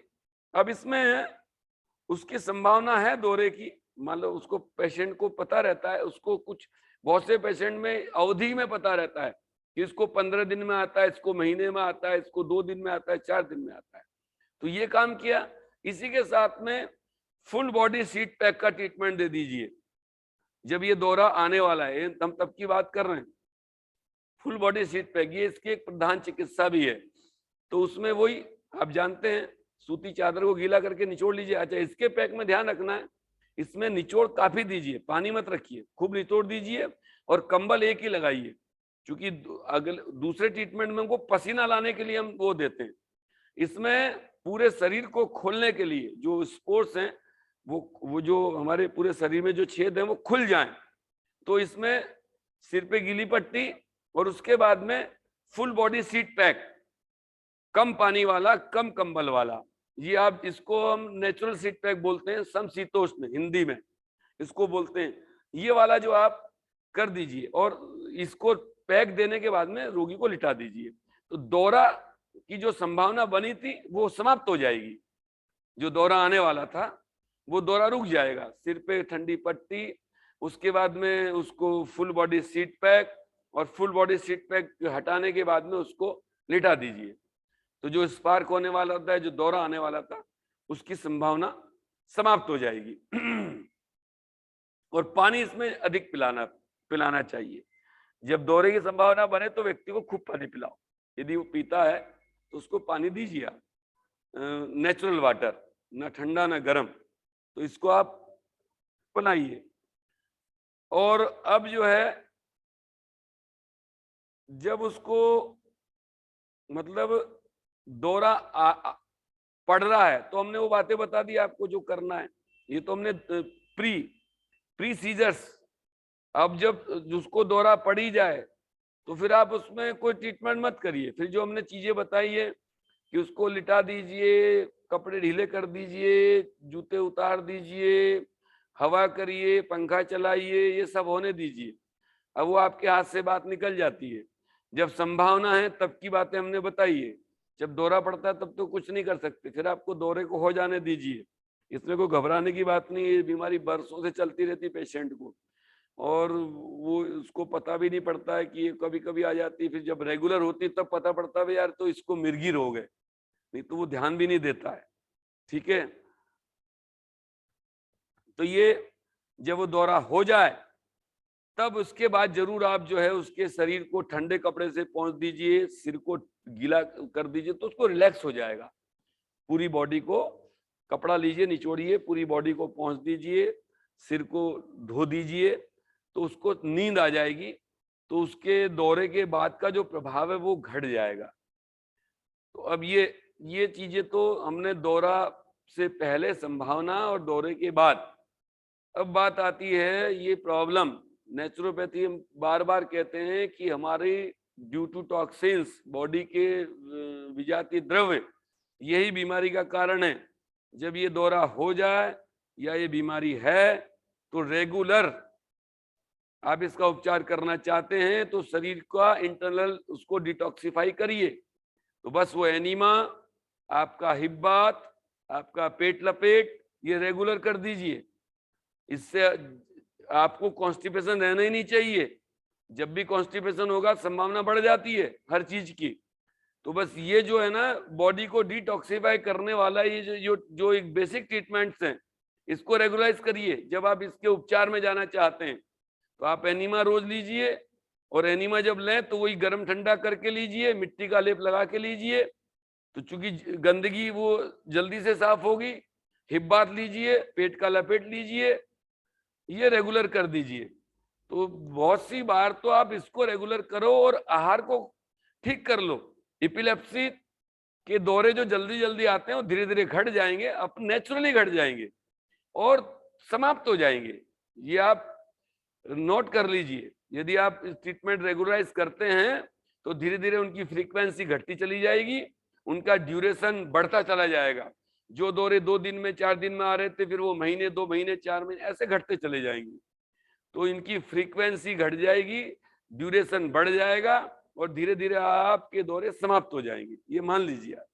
अब इसमें उसकी संभावना है दौरे की, मान लो उसको पेशेंट को पता रहता है, उसको कुछ बहुत से पेशेंट में अवधि में पता रहता है कि इसको 15 दिन में आता है, इसको महीने में आता है, इसको 2 दिन में आता है, 4 दिन में आता है। तो ये काम किया। इसी के साथ में फुल बॉडी सीट पैक का ट्रीटमेंट दे दीजिए। जब ये दौरा आने वाला है, हम तब की बात कर रहे हैं, फुल बॉडी सीट पैक ये इसकी एक प्रधान चिकित्सा भी है। तो उसमें वही आप जानते हैं, सूती चादर को गीला करके निचोड़ लीजिए। अच्छा, इसके पैक में ध्यान रखना है, इसमें निचोड़ काफी दीजिए, पानी मत रखिए, खूब निचोड़ दीजिए और कंबल एक ही लगाइए। क्योंकि अगले दूसरे ट्रीटमेंट में उनको पसीना लाने के लिए हम वो देते हैं। इसमें पूरे शरीर को खोलने के लिए जो स्पोर्ट्स हैं, वो जो हमारे पूरे शरीर में जो छेद हैं वो खुल जाएं। तो इसमें सिर पे गीली पट्टी और उसके बाद में फुल बॉडी सीट पैक, कम पानी वाला, कम कंबल वाला। ये आप इसको हम नेचुरल सीट पैक बोलते हैं, समशीतोष्ण हिंदी में इसको बोलते हैं। ये वाला जो आप कर दीजिए और इसको पैक देने के बाद में रोगी को लिटा दीजिए। तो दौरा की जो संभावना बनी थी वो समाप्त हो जाएगी। जो दौरा आने वाला था वो दौरा रुक जाएगा। सिर पे ठंडी पट्टी, उसके बाद में उसको फुल बॉडी सीट पैक, और फुल बॉडी सीट पैक हटाने के बाद में उसको लिटा दीजिए। तो जो स्पार्क होने वाला होता है, जो दौरा आने वाला था, उसकी संभावना समाप्त हो जाएगी। और पानी इसमें अधिक पिलाना चाहिए। जब दौरे की संभावना बने तो व्यक्ति को खूब पानी पिलाओ। यदि वो पीता है तो उसको पानी दीजिए, नेचुरल वाटर, ना ठंडा ना गर्म। तो इसको आप पिलाइए। और अब जो है, जब उसको मतलब दौरा पड़ रहा है तो हमने वो बातें बता दी आपको जो करना है। ये तो हमने प्री सीजर्स। अब जब उसको दौरा पड़ ही जाए तो फिर आप उसमें कोई ट्रीटमेंट मत करिए। फिर जो हमने चीजें बताई है कि उसको लिटा दीजिए, कपड़े ढीले कर दीजिए, जूते उतार दीजिए, हवा करिए, पंखा चलाइए, ये सब होने दीजिए। अब वो आपके हाथ से बात निकल जाती है। जब संभावना है तब की बातें हमने बताई है। जब दौरा पड़ता है तब तो कुछ नहीं कर सकते, फिर आपको दौरे को हो जाने दीजिए। इसमें कोई घबराने की बात नहीं है। ये बीमारी बरसों से चलती रहती पेशेंट को, और वो उसको पता भी नहीं पड़ता है कि ये कभी कभी आ जाती है। फिर जब रेगुलर होती है तब पता पड़ता है यार तो इसको मिर्गी रोग है, नहीं तो वो ध्यान भी नहीं देता है। ठीक है, तो ये जब वो दौरा हो जाए तब उसके बाद जरूर आप जो है उसके शरीर को ठंडे कपड़े से पोंछ दीजिए, सिर को गीला कर दीजिए, तो उसको रिलैक्स हो जाएगा। पूरी बॉडी को कपड़ा लीजिए, निचोड़िए, पूरी बॉडी को पोंछ दीजिए, सिर को धो दीजिए, तो उसको नींद आ जाएगी। तो उसके दौरे के बाद का जो प्रभाव है वो घट जाएगा। तो अब ये चीजें तो हमने दौरा से पहले संभावना और दौरे के बाद। अब बात आती है ये प्रॉब्लम। नेचुरोपैथी हम बार बार कहते हैं कि हमारी ड्यू टू टॉक्सिन्स, बॉडी के विजातीय द्रव्य, यही बीमारी का कारण है। जब ये दौरा हो जाए या ये बीमारी है तो रेगुलर आप इसका उपचार करना चाहते हैं तो शरीर का इंटरनल उसको डिटॉक्सिफाई करिए। तो बस वो एनीमा, आपका हिब्बात, आपका पेट लपेट, ये रेगुलर कर दीजिए। इससे आपको कॉन्स्टिपेशन रहना ही नहीं चाहिए। जब भी कॉन्स्टिपेशन होगा संभावना बढ़ जाती है हर चीज की। तो बस ये जो है ना बॉडी को डिटॉक्सिफाई करने वाला ये जो एक बेसिक ट्रीटमेंट्स हैं, इसको रेगुलराइज करिए। जब आप इसके उपचार में जाना चाहते हैं तो आप एनीमा रोज लीजिए, और एनीमा जब लें तो वही गर्म ठंडा करके लीजिए, मिट्टी का लेप लगा के लीजिए, तो चूंकि गंदगी वो जल्दी से साफ होगी। हिब्बात लीजिए, पेट का लपेट लीजिए, ये रेगुलर कर दीजिए। तो बहुत सी बार तो आप इसको रेगुलर करो और आहार को ठीक कर लो। एपिलेप्सी के दौरे जो जल्दी जल्दी आते हैं वो धीरे धीरे घट जाएंगे, अपने नेचुरली घट जाएंगे और समाप्त हो जाएंगे। ये आप नोट कर लीजिए। यदि आप ट्रीटमेंट रेगुलराइज करते हैं तो धीरे धीरे उनकी फ्रीक्वेंसी घटती चली जाएगी, उनका ड्यूरेशन बढ़ता चला जाएगा। जो दौरे 2 दिन में 4 दिन में आ रहे थे, फिर वो महीने 2 महीने 4 महीने ऐसे घटते चले जाएंगे। तो इनकी फ्रीक्वेंसी घट जाएगी, ड्यूरेशन बढ़ जाएगा और धीरे धीरे आपके दौरे समाप्त हो जाएंगे। ये मान लीजिए आप,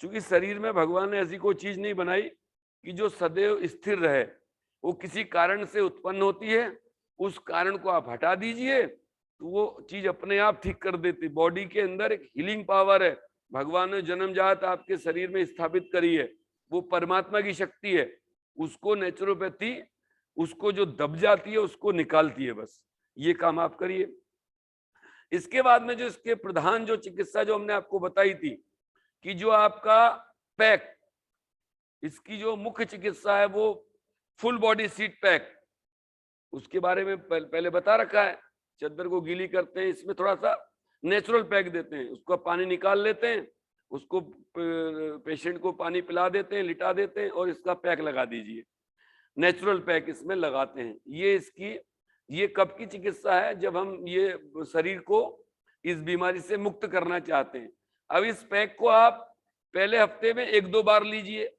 क्योंकि शरीर में भगवान ने ऐसी कोई चीज नहीं बनाई कि जो सदैव स्थिर रहे, वो किसी कारण से उत्पन्न होती है। उस कारण को आप हटा दीजिए तो वो चीज अपने आप ठीक कर देती। बॉडी के अंदर एक हीलिंग पावर है, भगवान ने जन्मजात आपके शरीर में स्थापित करी है, वो परमात्मा की शक्ति है। उसको नेचुरोपैथी, उसको जो दब जाती है उसको निकालती है। बस ये काम आप करिए। इसके बाद में जो इसके प्रधान जो चिकित्सा जो हमने आपको बताई थी कि जो आपका पैक, इसकी जो मुख्य चिकित्सा है वो फुल बॉडी सीट पैक, उसके बारे में पहले बता रखा है। चद्दर को गीली करते हैं, इसमें थोड़ा सा नेचुरल पैक देते हैं, उसको पानी निकाल लेते हैं, उसको पेशेंट को पानी पिला देते हैं, लिटा देते हैं और इसका पैक लगा दीजिए। नेचुरल पैक इसमें लगाते हैं। ये कब की चिकित्सा है? जब हम ये शरीर को इस बीमारी से मुक्त करना चाहते हैं। अब इस पैक को आप पहले हफ्ते में 1-2 बार लीजिए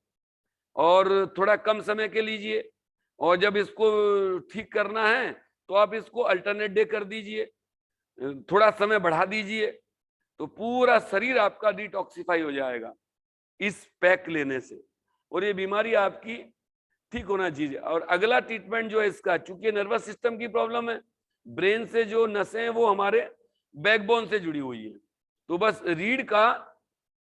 और थोड़ा कम समय के लीजिए, और जब इसको ठीक करना है तो आप इसको अल्टरनेट डे कर दीजिए, थोड़ा समय बढ़ा दीजिए, तो पूरा शरीर आपका डिटॉक्सिफाई हो जाएगा इस पैक लेने से, और ये बीमारी आपकी ठीक होना चाहिए। और अगला ट्रीटमेंट जो है इसका, चूंकि नर्वस सिस्टम की प्रॉब्लम है, ब्रेन से जो नसें हैं वो हमारे बैकबोन से जुड़ी हुई है, तो बस रीढ़ का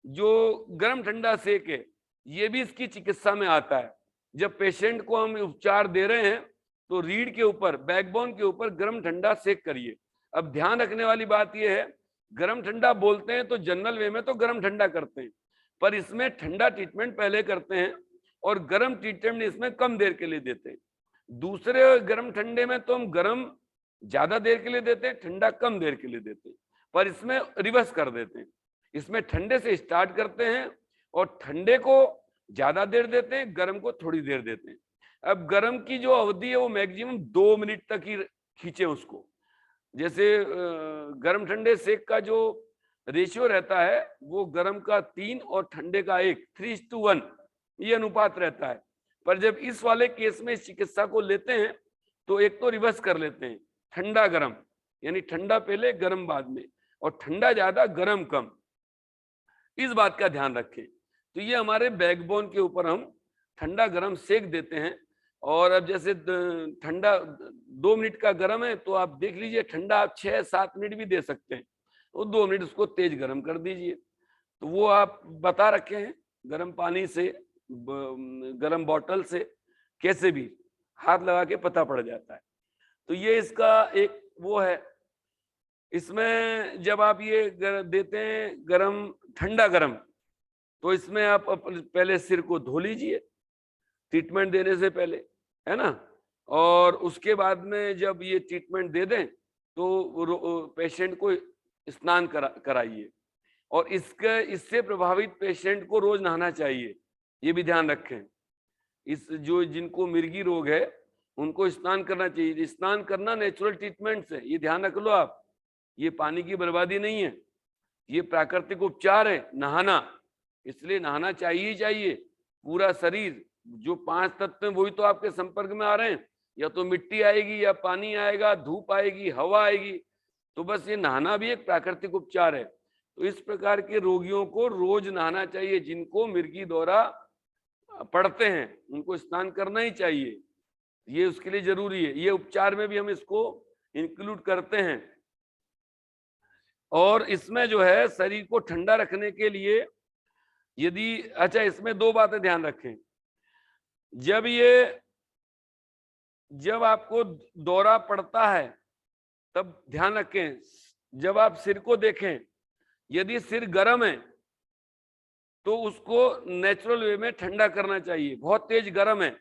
जो गर्म ठंडा सेक है ये भी इसकी चिकित्सा में आता है। जब पेशेंट को हम उपचार दे रहे हैं तो रीढ़ के ऊपर, बैकबोन के ऊपर गर्म ठंडा सेक करिए। अब ध्यान रखने वाली बात यह है, गर्म ठंडा बोलते हैं तो जनरल वे में तो गर्म ठंडा करते हैं, पर इसमें ठंडा ट्रीटमेंट पहले करते हैं और गर्म ट्रीटमेंट इसमें कम देर के लिए देते हैं। दूसरे गर्म ठंडे में तो हम गर्म ज्यादा देर के लिए देते हैं, ठंडा कम देर के लिए देते हैं, पर इसमें रिवर्स कर देते हैं। इसमें ठंडे से स्टार्ट करते हैं और ठंडे को ज्यादा देर देते हैं, गर्म को थोड़ी देर देते हैं। अब गर्म की जो अवधि है वो मैक्सिमम 2 मिनट तक ही खींचे उसको। जैसे गर्म ठंडे सेक का जो रेशियो रहता है वो गर्म का 3 और ठंडे का 1, 3:1 ये अनुपात रहता है। पर जब इस वाले केस में इस चिकित्सा को लेते हैं तो एक तो रिवर्स कर लेते हैं, ठंडा गर्म, यानी ठंडा पहले गर्म बाद में, और ठंडा ज्यादा गर्म कम, इस बात का ध्यान रखें। तो ये हमारे बैकबोन के ऊपर हम ठंडा गर्म सेक देते हैं। और अब जैसे ठंडा 2 मिनट का गर्म है तो आप देख लीजिए, ठंडा आप 6-7 मिनट भी दे सकते हैं, तो 2 मिनट उसको तेज गर्म कर दीजिए। तो वो आप बता रखे हैं, गर्म पानी से, गर्म बोतल से, कैसे भी हाथ लगा के पता पड़ जाता है। तो ये इसका एक वो है। इसमें जब आप ये देते हैं गरम ठंडा गरम, तो इसमें आप पहले सिर को धो लीजिए ट्रीटमेंट देने से पहले, है ना, और उसके बाद में जब ये ट्रीटमेंट दे दें तो पेशेंट को स्नान कराइए, और इससे प्रभावित पेशेंट को रोज नहाना चाहिए, ये भी ध्यान रखें। जिनको मिर्गी रोग है उनको स्नान करना चाहिए। स्नान करना नेचुरल ट्रीटमेंट से, ये ध्यान रख लो आप, ये पानी की बर्बादी नहीं है, ये प्राकृतिक उपचार है नहाना, इसलिए नहाना चाहिए ही चाहिए। पूरा शरीर, जो 5 तत्व हैं वही तो आपके संपर्क में आ रहे हैं, या तो मिट्टी आएगी या पानी आएगा, धूप आएगी, हवा आएगी, तो बस ये नहाना भी एक प्राकृतिक उपचार है। तो इस प्रकार के रोगियों को रोज नहाना चाहिए। जिनको मिर्गी दौरा पड़ते हैं उनको स्नान करना ही चाहिए, ये उसके लिए जरूरी है। ये उपचार में भी हम इसको इंक्लूड करते हैं। और इसमें जो है शरीर को ठंडा रखने के लिए यदि, अच्छा इसमें 2 बातें ध्यान रखें। जब आपको दौरा पड़ता है तब ध्यान रखें, जब आप सिर को देखें, यदि सिर गर्म है तो उसको नेचुरल वे में ठंडा करना चाहिए। बहुत तेज गर्म है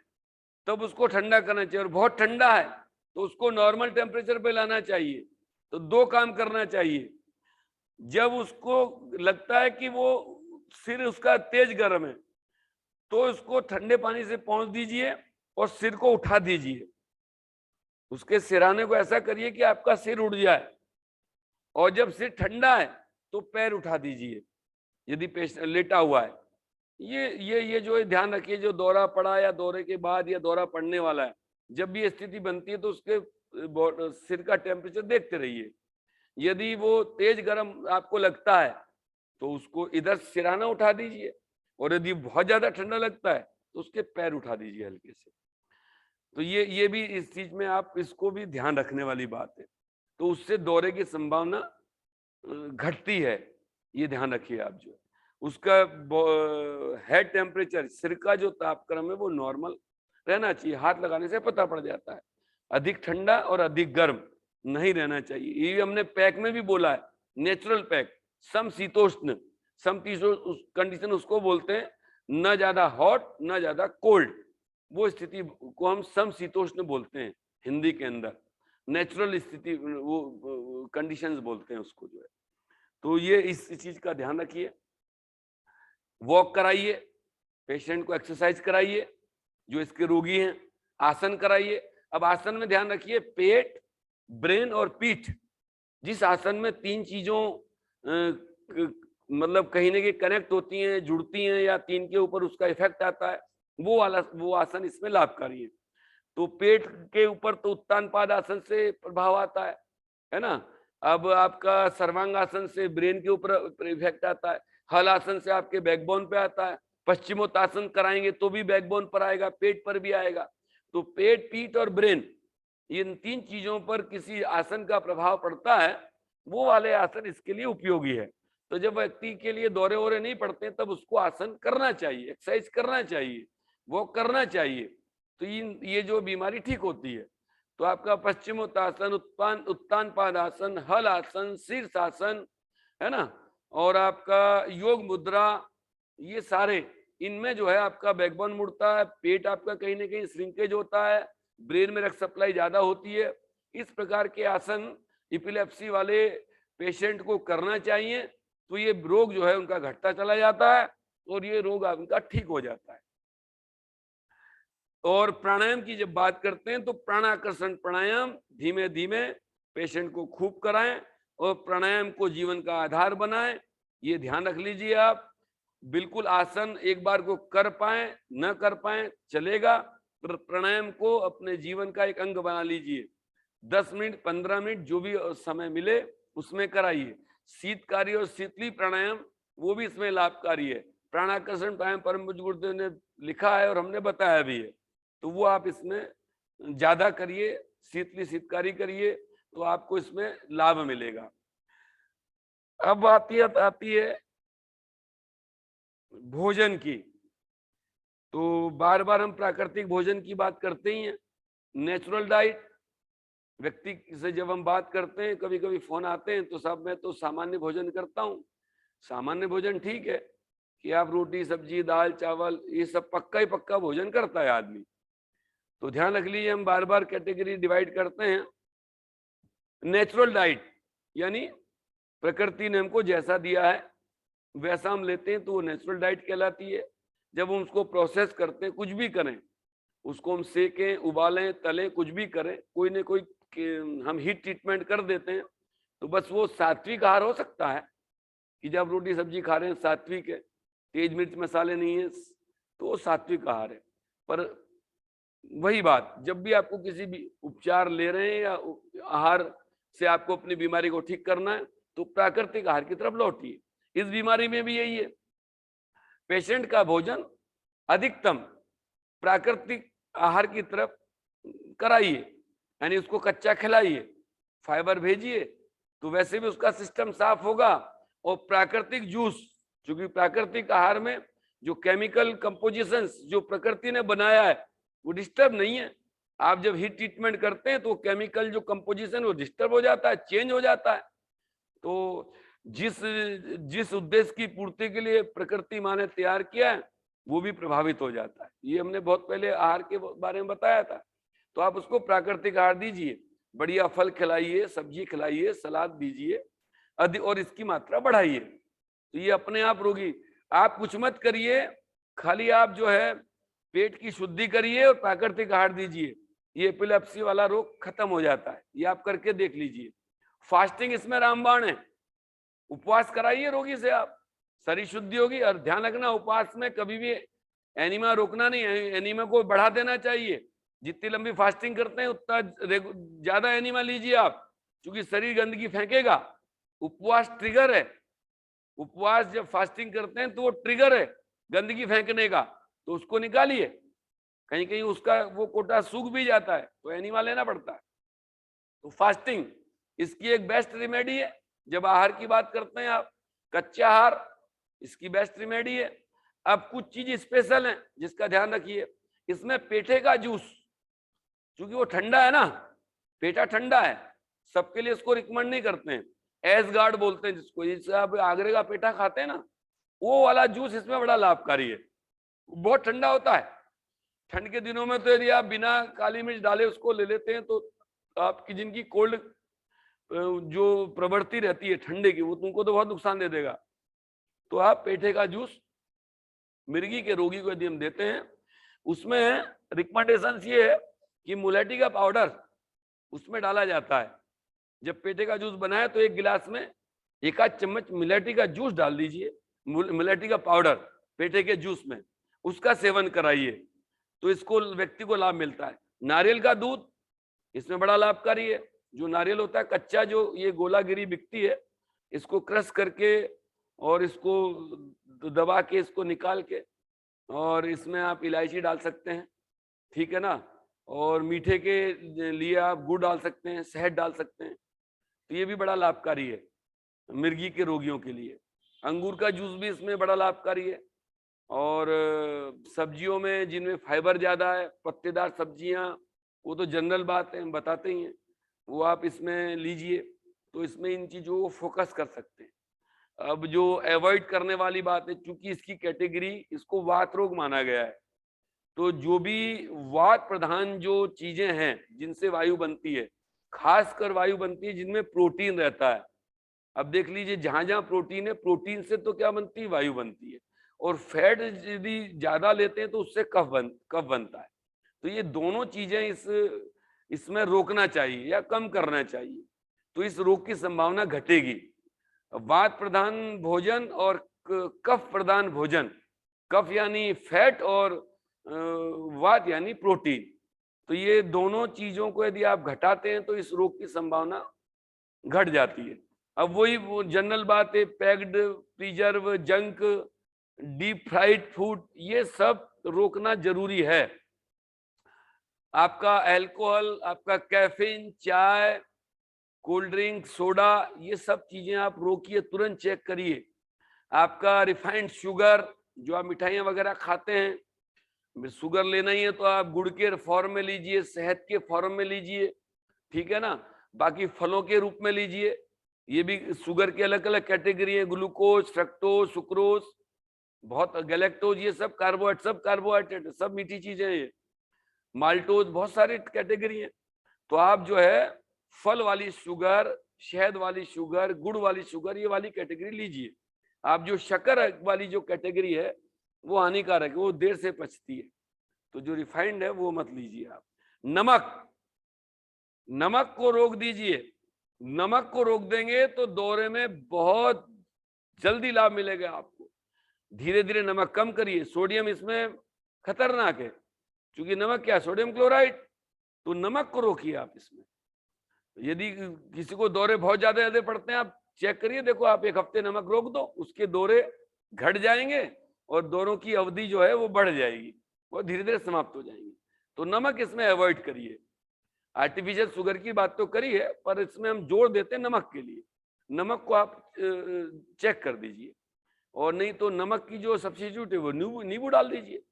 तब उसको ठंडा करना चाहिए, और बहुत ठंडा है तो उसको नॉर्मल टेम्परेचर पे लाना चाहिए। तो 2 काम करना चाहिए। जब उसको लगता है कि वो सिर उसका तेज गर्म है, तो उसको ठंडे पानी से पोंछ दीजिए और सिर को उठा दीजिए। उसके सिरहाने को ऐसा करिए कि आपका सिर उठ जाए, और जब सिर ठंडा है तो पैर उठा दीजिए यदि पेशेंट लेटा हुआ है। ये जो ध्यान रखिए, जो दौरा पड़ा या दौरे के बाद या दौरा पड़ने वाला है, जब भी ये स्थिति बनती है तो उसके सिर का टेम्परेचर देखते रहिए। यदि वो तेज गर्म आपको लगता है तो उसको इधर सिरहाना उठा दीजिए, और यदि बहुत ज्यादा ठंडा लगता है तो उसके पैर उठा दीजिए हल्के से। तो ये भी इस चीज में आप इसको भी ध्यान रखने वाली बात है। तो उससे दौरे की संभावना घटती है, ये ध्यान रखिए आप। जो उसका हेड टेम्परेचर, सिर का जो तापक्रम है वो नॉर्मल रहना चाहिए। हाथ लगाने से पता पड़ जाता है, अधिक ठंडा और अधिक गर्म नहीं रहना चाहिए। ये हमने पैक में भी बोला है, नेचुरल पैक, समशीतोष्ण। समशीतोष्ण कंडीशन उसको बोलते हैं, न ज्यादा हॉट न ज्यादा कोल्ड। वो स्थिति को हम समशीतोष्ण बोलते हैं हिंदी के अंदर। नेचुरल स्थिति, वो कंडीशंस बोलते हैं उसको जो है। तो ये इस चीज का ध्यान रखिए। वॉक कराइए, पेशेंट को एक्सरसाइज कराइए, जो इसके रोगी हैं। आसन कराइए। अब आसन में ध्यान रखिए, पेट, ब्रेन और पीठ। जिस आसन में तीन चीजों मतलब कहीं ना कहीं कनेक्ट होती हैं, जुड़ती हैं, या तीन के ऊपर उसका इफेक्ट आता है, वो आसन इसमें लाभकारी है। तो पेट के ऊपर तो उत्तान पाद आसन से प्रभाव आता है ना। अब आपका सर्वांगासन से ब्रेन के ऊपर इफेक्ट आता है। हल आसन से आपके बैकबोन पे आता है। पश्चिमोत्तासन कराएंगे तो भी बैकबोन पर आएगा, पेट पर भी आएगा। तो पेट, पीठ और ब्रेन, इन तीन चीजों पर किसी आसन का प्रभाव पड़ता है, वो वाले आसन इसके लिए उपयोगी है। तो जब व्यक्ति के लिए दौरे वोरे नहीं पड़ते तब उसको आसन करना चाहिए, एक्सरसाइज करना चाहिए, वो करना चाहिए। तो ये जो बीमारी ठीक होती है। तो आपका पश्चिमोत्तासन, उत्तान पादासन, हल आसन, शीर्षासन, है ना, और आपका योग मुद्रा, ये सारे, इनमें जो है आपका बैकबोन मुड़ता है, पेट आपका कहीं ना कहीं श्रिंकेज होता है, ब्रेन में रक्त सप्लाई ज्यादा होती है। इस प्रकार के आसन इपिलेप्सी वाले पेशेंट को करना चाहिए। तो ये रोग जो है उनका घटता चला जाता है और ये रोग उनका ठीक हो जाता है। और प्राणायाम की जब बात करते हैं तो प्राणाकर्षण प्राणायाम धीमे धीमे पेशेंट को खूब कराएं और प्राणायाम को जीवन का आधार बनाएं। ये ध्यान रख लीजिए आप। बिल्कुल आसन एक बार को कर पाए न कर पाए चलेगा, पर प्राणायाम को अपने जीवन का एक अंग बना लीजिए। 10 मिनट 15 मिनट जो भी समय मिले उसमें कराइए। शीतकारी और शीतली प्राणायाम वो भी इसमें लाभकारी है। प्राणाकर्षण प्राणायाम परम पूज्य गुरुदेव ने लिखा है और हमने बताया भी है, तो वो आप इसमें ज्यादा करिए, शीतली शीतकारी करिए, तो आपको इसमें लाभ मिलेगा। अब आती है भोजन की। तो बार बार हम प्राकृतिक भोजन की बात करते ही हैं, नेचुरल डाइट। व्यक्ति से जब हम बात करते हैं, कभी कभी फोन आते हैं, तो साहब मैं तो सामान्य भोजन करता हूँ। सामान्य भोजन ठीक है कि आप रोटी सब्जी दाल चावल ये सब पक्का ही पक्का भोजन करता है आदमी। तो ध्यान रख लीजिए, हम बार बार कैटेगरी डिवाइड करते हैं। नेचुरल डाइट यानी प्रकृति ने हमको जैसा दिया है वैसा हम लेते हैं, तो वो नेचुरल डाइट कहलाती है। जब हम उसको प्रोसेस करते हैं, कुछ भी करें, उसको हम सेकें, उबालें, तलें, कुछ भी करें, कोई न कोई हम हीट ट्रीटमेंट कर देते हैं, तो बस वो सात्विक आहार हो सकता है कि जब रोटी सब्जी खा रहे हैं सात्विक है, तेज मिर्च मसाले नहीं है, तो वो सात्विक आहार है। पर वही बात, जब भी आपको किसी भी उपचार ले रहे हैं या आहार से आपको अपनी बीमारी को ठीक करना है, तो प्राकृतिक आहार की तरफ लौटिए। इस बीमारी में भी यही है, पेशेंट का भोजन अधिकतम प्राकृतिक आहार की तरफ कराइए, यानी उसको कच्चा खिलाइए, फाइबर भेजिए, तो वैसे भी उसका सिस्टम साफ होगा। और प्राकृतिक जूस, क्योंकि प्राकृतिक आहार में जो केमिकल कंपोजिशंस जो प्रकृति ने बनाया है वो डिस्टर्ब नहीं है। आप जब हीट ट्रीटमेंट करते हैं तो केमिकल जो कंपोजिशन वो डिस्टर्ब हो जाता है, चेंज हो जाता है। तो जिस उद्देश्य की पूर्ति के लिए प्रकृति माँ ने तैयार किया है वो भी प्रभावित हो जाता है। ये हमने बहुत पहले आहार के बारे में बताया था। तो आप उसको प्राकृतिक आहार दीजिए, बढ़िया फल खिलाइए, सब्जी खिलाइए, सलाद दीजिए, अधिक और इसकी मात्रा बढ़ाइए। तो ये अपने आप रोगी, आप कुछ मत करिए, खाली आप जो है पेट की शुद्धि करिए और प्राकृतिक आहार दीजिए, ये एपिलेप्सी वाला रोग खत्म हो जाता है। ये आप करके देख लीजिए। फास्टिंग इसमें रामबाण है। उपवास कराइए रोगी से आप, शरीर शुद्धि होगी। और ध्यान रखना, उपवास में कभी भी एनीमिया रोकना नहीं है, एनीमिया को बढ़ा देना चाहिए। जितनी लंबी फास्टिंग करते हैं उतना ज्यादा एनीमिया लीजिए आप, क्योंकि शरीर गंदगी फेंकेगा। उपवास ट्रिगर है। उपवास जब फास्टिंग करते हैं तो वो ट्रिगर है गंदगी फेंकने का, तो उसको निकालिए। कहीं कहीं उसका वो कोटा सूख भी जाता है तो एनीमा लेना पड़ता है। तो फास्टिंग इसकी एक बेस्ट रेमेडी है। जब आहार की बात करते हैं आप, कच्चा आहार इसकी बेस्ट रेमेडी है। अब कुछ चीज स्पेशल है जिसका ध्यान रखिए। इसमें पेठे का जूस, क्योंकि वो ठंडा है ना, पेठा ठंडा है, सबके लिए इसको रिकमेंड नहीं करते हैं। एस गार्ड बोलते हैं जिसको, जिससे आप आगरे का पेठा खाते हैं ना, वो वाला जूस इसमें बड़ा लाभकारी है। बहुत ठंडा होता है। ठंड के दिनों में तो यदि आप बिना काली मिर्च डाले उसको ले लेते हैं तो आपकी जिनकी कोल्ड जो प्रवृत्ति रहती है ठंडे की, वो तुमको तो बहुत नुकसान दे देगा। तो आप पेठे का जूस मिर्गी के रोगी को यदि हम देते हैं, उसमें रिकमेंडेशन ये है कि मुलेठी का पाउडर उसमें डाला जाता है। जब पेठे का जूस बनाए तो एक गिलास में 1 आध चम्मच मिलेठी का जूस डाल दीजिए, मिलेठी का पाउडर पेठे के जूस में, उसका सेवन कराइए, तो इसको व्यक्ति को लाभ मिलता है। नारियल का दूध इसमें बड़ा लाभकारी है। जो नारियल होता है कच्चा, जो ये गोलागिरी बिकती है, इसको क्रश करके और इसको दबा के इसको निकाल के, और इसमें आप इलायची डाल सकते हैं, ठीक है ना, और मीठे के लिए आप गुड़ डाल सकते हैं, शहद डाल सकते हैं, तो ये भी बड़ा लाभकारी है मिर्गी के रोगियों के लिए। अंगूर का जूस भी इसमें बड़ा लाभकारी है। और सब्जियों में जिनमें फाइबर ज्यादा है, पत्तेदार सब्जियां, वो तो जनरल बात है, हम बताते ही हैं, वो आप इसमें लीजिए, तो इसमें इन चीजों को फोकस कर सकते हैं। अब जो अवॉइड करने वाली बात है, क्योंकि इसकी कैटेगरी, इसको वात रोग माना गया है, तो जो भी वात प्रधान जो चीजें हैं जिनसे वायु बनती है, खासकर वायु बनती है जिनमें प्रोटीन रहता है। अब देख लीजिए, जहां जहां प्रोटीन है, प्रोटीन से तो क्या बनती है, वायु बनती है। और फैट यदि ज्यादा लेते हैं तो उससे कफ बनता है। तो ये दोनों चीजें इसमें रोकना चाहिए या कम करना चाहिए, तो इस रोग की संभावना घटेगी। वात प्रधान भोजन और कफ प्रधान भोजन, कफ यानी फैट और वात यानी प्रोटीन, तो ये दोनों चीजों को यदि आप घटाते हैं तो इस रोग की संभावना घट जाती है। अब वही वो जनरल बात है, packed, preserve, junk, deep fried food, ये सब रोकना जरूरी है। आपका अल्कोहल, आपका कैफीन, चाय, कोल्ड ड्रिंक, सोडा, ये सब चीजें आप रोकिए, तुरंत चेक करिए। आपका रिफाइंड शुगर, जो आप मिठाइयाँ वगैरह खाते हैं, शुगर लेना ही है तो आप गुड़ के फॉर्म में लीजिए, शहद के फॉर्म में लीजिए, ठीक है ना, बाकी फलों के रूप में लीजिए। ये भी शुगर की अलग अलग कैटेगरी है, ग्लूकोज, फ्रक्टोज, सुक्रोज, बहुत गैलेक्टोज, ये सब कार्बोहाइड्रेट, सब मीठी चीजें हैं ये, माल्टोज, बहुत सारी कैटेगरी है। तो आप जो है फल वाली शुगर, शहद वाली शुगर, गुड़ वाली शुगर, ये वाली कैटेगरी लीजिए। आप जो शक्कर वाली जो कैटेगरी है वो हानिकारक है, वो देर से पचती है, तो जो रिफाइंड है वो मत लीजिए आप। नमक को रोक दीजिए। नमक को रोक देंगे तो दौरे में बहुत जल्दी लाभ मिलेगा आपको। धीरे धीरे नमक कम करिए। सोडियम इसमें खतरनाक है, क्योंकि नमक क्या, सोडियम क्लोराइड, तो नमक को रोकिए आप इसमें। यदि किसी को दौरे बहुत ज्यादा पड़ते हैं, आप चेक करिए, देखो आप 1 हफ्ते नमक रोक दो, उसके दौरे घट जाएंगे और दौरों की अवधि जो है वो बढ़ जाएगी, वो धीरे धीरे समाप्त हो जाएंगी। तो नमक इसमें अवॉइड करिए। आर्टिफिशियल शुगर की बात तो करी है, पर इसमें हम जोड़ देते हैं नमक के लिए। नमक को आप चेक कर दीजिए, और नहीं तो नमक की जो सब्स्टिट्यूट है वो नींबू डाल दीजिए।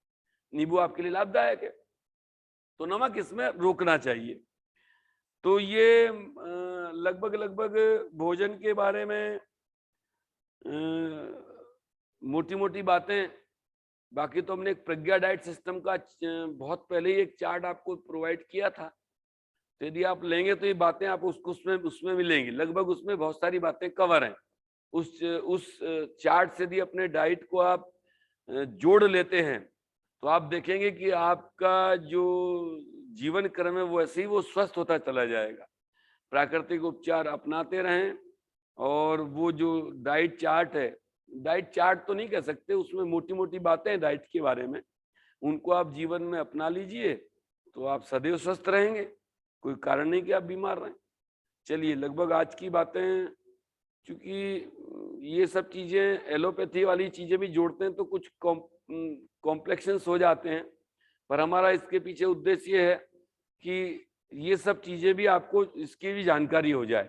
नींबू आपके लिए लाभदायक है, तो नमक इसमें रोकना चाहिए। तो ये लगभग भोजन के बारे में मोटी मोटी बातें। बाकी तो हमने एक प्रज्ञा डाइट सिस्टम का बहुत पहले ही एक चार्ट आपको प्रोवाइड किया था, तो यदि आप लेंगे तो ये बातें आप उसको उसमें भी लेंगे, लगभग उसमें बहुत सारी बातें कवर हैं। उस चार्ट से यदि अपने डाइट को आप जोड़ लेते हैं तो आप देखेंगे कि आपका जो जीवन क्रम है वो ऐसे ही वो स्वस्थ होता चला जाएगा। प्राकृतिक उपचार अपनाते रहें और वो जो डाइट चार्ट है, डाइट चार्ट तो नहीं कह सकते, उसमें मोटी मोटी बातें हैं डाइट के बारे में, उनको आप जीवन में अपना लीजिए तो आप सदैव स्वस्थ रहेंगे, कोई कारण नहीं कि आप बीमार रहें। चलिए, लगभग आज की बातें, क्योंकि ये सब चीजें एलोपैथी वाली चीजें भी जोड़ते हैं तो कुछ कॉम्प्लेक्शंस हो जाते हैं, पर हमारा इसके पीछे उद्देश्य ये है कि ये सब चीजें भी आपको इसकी भी जानकारी हो जाए,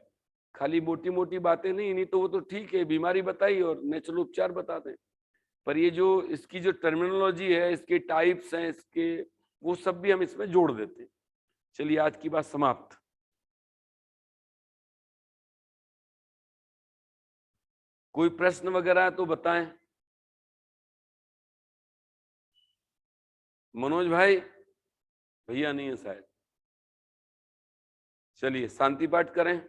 खाली मोटी मोटी बातें नहीं तो वो तो ठीक है, बीमारी बताई और नेचुरल उपचार बताते हैं, पर ये जो इसकी जो टर्मिनोलॉजी है, इसके टाइप्स हैं, इसके वो सब भी हम इसमें जोड़ देते हैं। चलिए, आज की बात समाप्त। कोई प्रश्न वगैरह है तो बताएं। मनोज भाई, भैया नहीं है शायद। चलिए, शांति पाठ करें।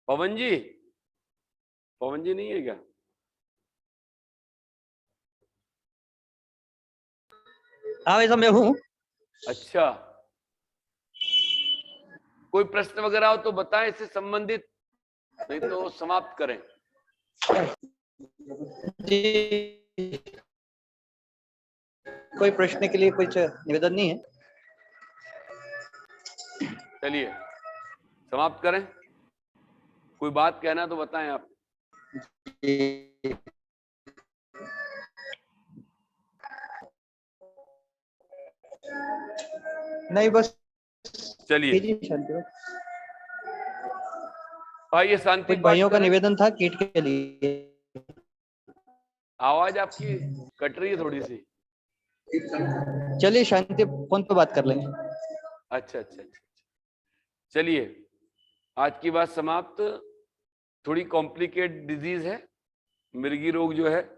पवन जी, पवन जी नहीं है क्या? हाँ वैसा मैं हूँ। अच्छा, कोई प्रश्न वगैरह हो तो बताएं इससे संबंधित, नहीं तो समाप्त करें। जी, कोई प्रश्न के लिए कुछ निवेदन नहीं है। चलिए, समाप्त करें। कोई बात कहना तो बताएं आप। नहीं, बस चलिए, शांति। आइए शांति कुछ पाठ भाइयों का करें। निवेदन था किट के लिए। आवाज आपकी कट रही है थोड़ी सी। चलिए शांति, फोन पे बात कर लेंगे। अच्छा अच्छा अच्छा, चलिए, आज की बात समाप्त। थोड़ी कॉम्प्लिकेट डिजीज है मिर्गी रोग जो है,